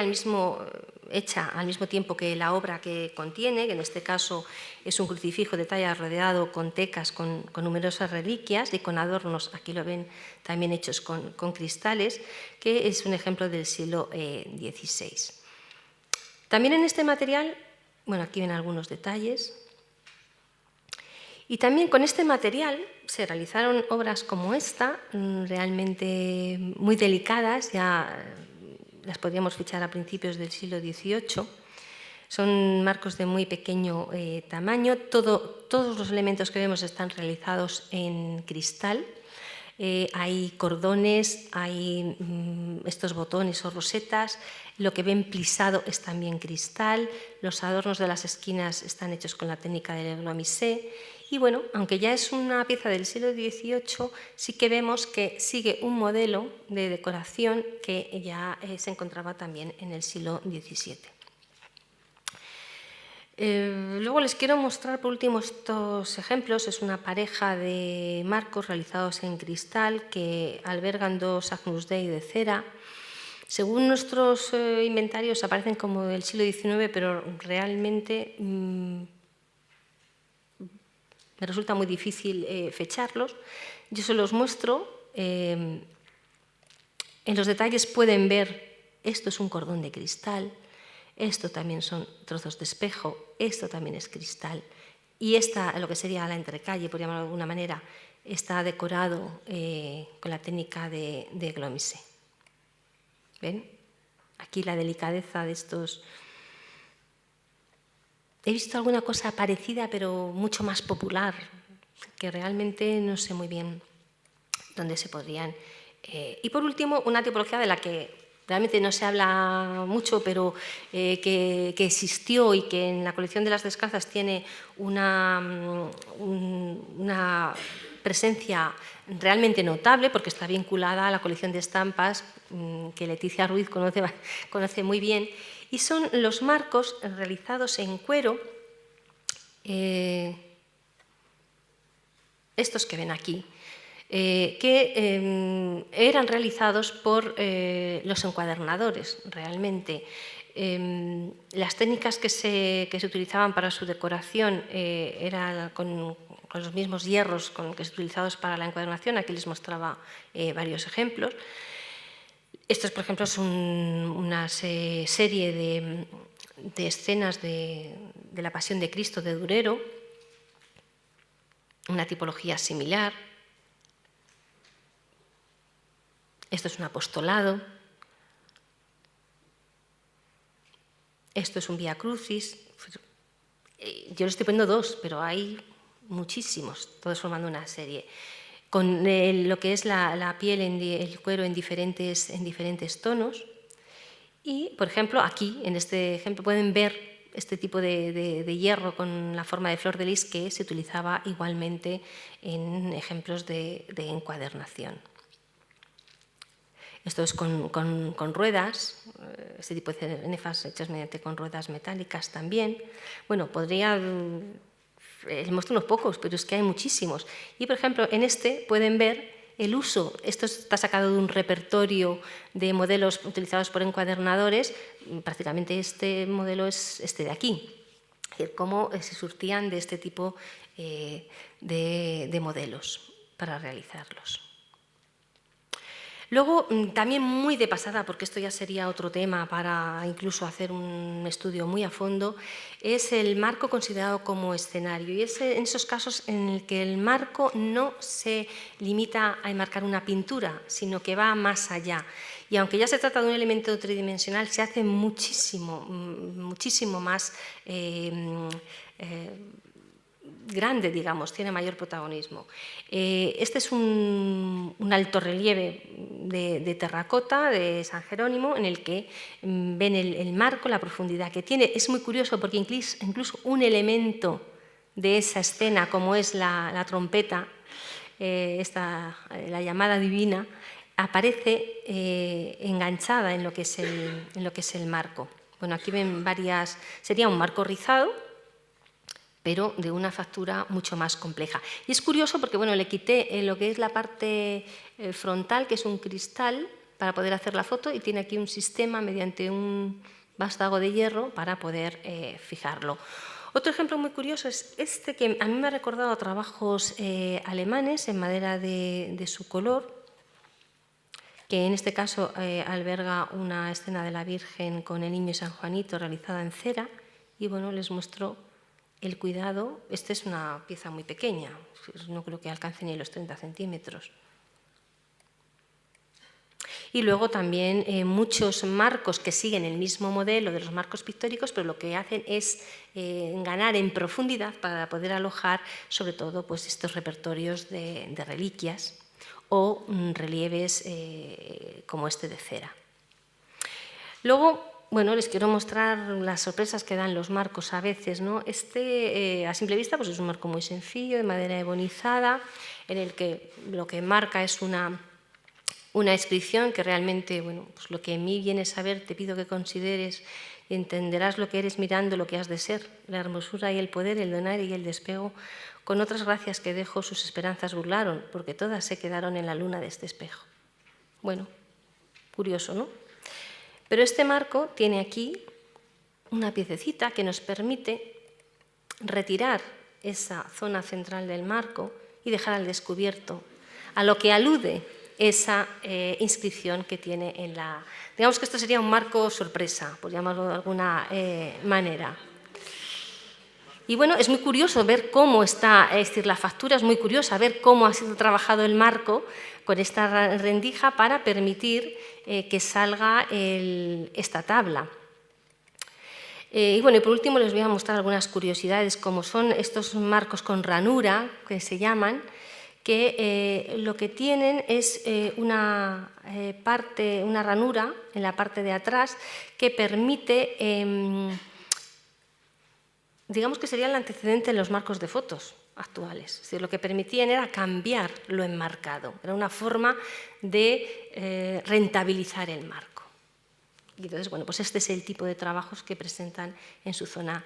hecha al mismo tiempo que la obra que contiene, que en este caso es un crucifijo de talla rodeado con tecas, con numerosas reliquias y con adornos, aquí lo ven también hechos con cristales, que es un ejemplo del siglo XVI. También en este material, bueno, aquí ven algunos detalles, y también con este material se realizaron obras como esta, realmente muy delicadas, ya las podríamos fichar a principios del siglo XVIII. Son marcos de muy pequeño tamaño. Todos los elementos que vemos están realizados en cristal. Hay cordones, hay estos botones o rosetas. Lo que ven plisado es también cristal. Los adornos de las esquinas están hechos con la técnica del glomisé. Y bueno, aunque ya es una pieza del siglo XVIII, sí que vemos que sigue un modelo de decoración que ya se encontraba también en el siglo XVII. Luego les quiero mostrar por último estos ejemplos. Es una pareja de marcos realizados en cristal que albergan dos Agnus Dei de cera. Según nuestros inventarios aparecen como del siglo XIX, pero realmente me resulta muy difícil fecharlos. Yo se los muestro. En los detalles pueden ver, esto es un cordón de cristal, esto también son trozos de espejo, esto también es cristal. Y esta, lo que sería la entrecalle, por llamarlo de alguna manera, está decorado con la técnica de glomisé. ¿Ven? Aquí la delicadeza de estos. He visto alguna cosa parecida, pero mucho más popular, que realmente no sé muy bien dónde se podrían. Y por último, una tipología de la que realmente no se habla mucho, pero que existió y que en la colección de las descalzas tiene una presencia realmente notable, porque está vinculada a la colección de estampas que Leticia Ruiz conoce muy bien, y son los marcos realizados en cuero, estos que ven aquí, que eran realizados por los encuadernadores, realmente. Las técnicas que se utilizaban para su decoración eran con los mismos hierros con que se utilizados para la encuadernación. Aquí les mostraba varios ejemplos. Estos, por ejemplo, son una serie de escenas de la Pasión de Cristo de Durero, una tipología similar. Esto es un apostolado. Esto es un Vía Crucis. Yo le estoy poniendo dos, pero hay muchísimos, todos formando una serie. Con lo que es la piel, el cuero en diferentes tonos. Y, por ejemplo, aquí, en este ejemplo, pueden ver este tipo de hierro con la forma de flor de lis que se utilizaba igualmente en ejemplos de encuadernación. Esto es con ruedas, este tipo de cenefas hechas mediante con ruedas metálicas también. Bueno, podría... Les muestro unos pocos, pero es que hay muchísimos. Y, por ejemplo, en este pueden ver el uso. Esto está sacado de un repertorio de modelos utilizados por encuadernadores. Prácticamente este modelo es este de aquí. Es decir, cómo se surtían de este tipo de modelos para realizarlos. Luego, también muy de pasada, porque esto ya sería otro tema para incluso hacer un estudio muy a fondo, es el marco considerado como escenario. Y es en esos casos en el que el marco no se limita a enmarcar una pintura, sino que va más allá. Y aunque ya se trata de un elemento tridimensional, se hace muchísimo más grande, digamos, tiene mayor protagonismo. Este es un alto relieve de terracota de San Jerónimo en el que ven el marco, la profundidad que tiene. Es muy curioso porque incluso un elemento de esa escena, como es la trompeta, la llamada divina, aparece enganchada en lo que es el marco. Bueno, aquí ven varias, sería un marco rizado, pero de una factura mucho más compleja. Y es curioso porque, bueno, le quité lo que es la parte frontal, que es un cristal, para poder hacer la foto y tiene aquí un sistema mediante un vástago de hierro para poder fijarlo. Otro ejemplo muy curioso es este, que a mí me ha recordado a trabajos alemanes en madera de su color, que en este caso alberga una escena de la Virgen con el Niño y San Juanito realizada en cera, y bueno, les muestro el cuidado. Esta es una pieza muy pequeña, no creo que alcance ni los 30 centímetros. Y luego también muchos marcos que siguen el mismo modelo de los marcos pictóricos, pero lo que hacen es ganar en profundidad para poder alojar sobre todo pues, estos repertorios de reliquias o relieves como este de cera. Luego, bueno, les quiero mostrar las sorpresas que dan los marcos a veces, ¿no? Este, a simple vista, pues es un marco muy sencillo, de madera ebonizada, en el que lo que marca es una inscripción que realmente, bueno, pues lo que en mí viene a saber, te pido que consideres y entenderás lo que eres mirando lo que has de ser, la hermosura y el poder, el donar y el despego, con otras gracias que dejo sus esperanzas burlaron, porque todas se quedaron en la luna de este espejo. Bueno, curioso, ¿no? Pero este marco tiene aquí una piececita que nos permite retirar esa zona central del marco y dejar al descubierto a lo que alude esa inscripción que tiene en la... Digamos que esto sería un marco sorpresa, por llamarlo de alguna manera. Y bueno, es muy curioso ver cómo está, es decir, la factura es muy curiosa, ver cómo ha sido trabajado el marco con esta rendija para permitir que salga esta tabla. Y bueno, y por último les voy a mostrar algunas curiosidades, como son estos marcos con ranura, que se llaman, que lo que tienen es una ranura en la parte de atrás que permite, digamos que sería el antecedente en los marcos de fotos actuales. Es decir, lo que permitían era cambiar lo enmarcado, era una forma de rentabilizar el marco. Y entonces, bueno, pues este es el tipo de trabajos que presentan en su zona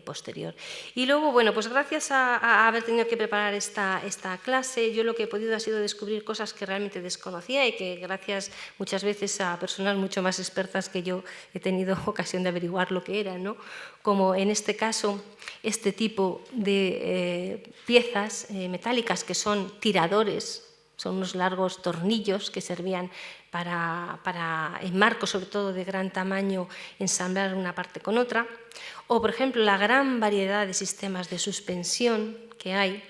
posterior. Y luego, bueno, pues gracias a haber tenido que preparar esta clase, yo lo que he podido ha sido descubrir cosas que realmente desconocía y que gracias muchas veces a personas mucho más expertas que yo he tenido ocasión de averiguar lo que eran, ¿no? Como en este caso, este tipo de piezas metálicas que son tiradores, son unos largos tornillos que servían para en marcos, sobre todo de gran tamaño, ensamblar una parte con otra. O, por ejemplo, la gran variedad de sistemas de suspensión que hay.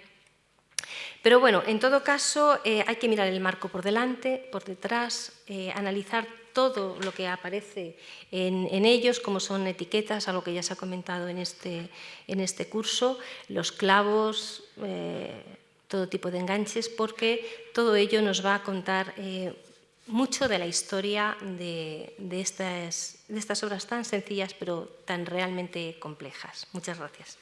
Pero bueno, en todo caso, hay que mirar el marco por delante, por detrás, analizar todo lo que aparece en ellos, como son etiquetas, algo que ya se ha comentado en este curso, los clavos, todo tipo de enganches, porque todo ello nos va a contar mucho de la historia de estas obras tan sencillas pero tan realmente complejas. Muchas gracias.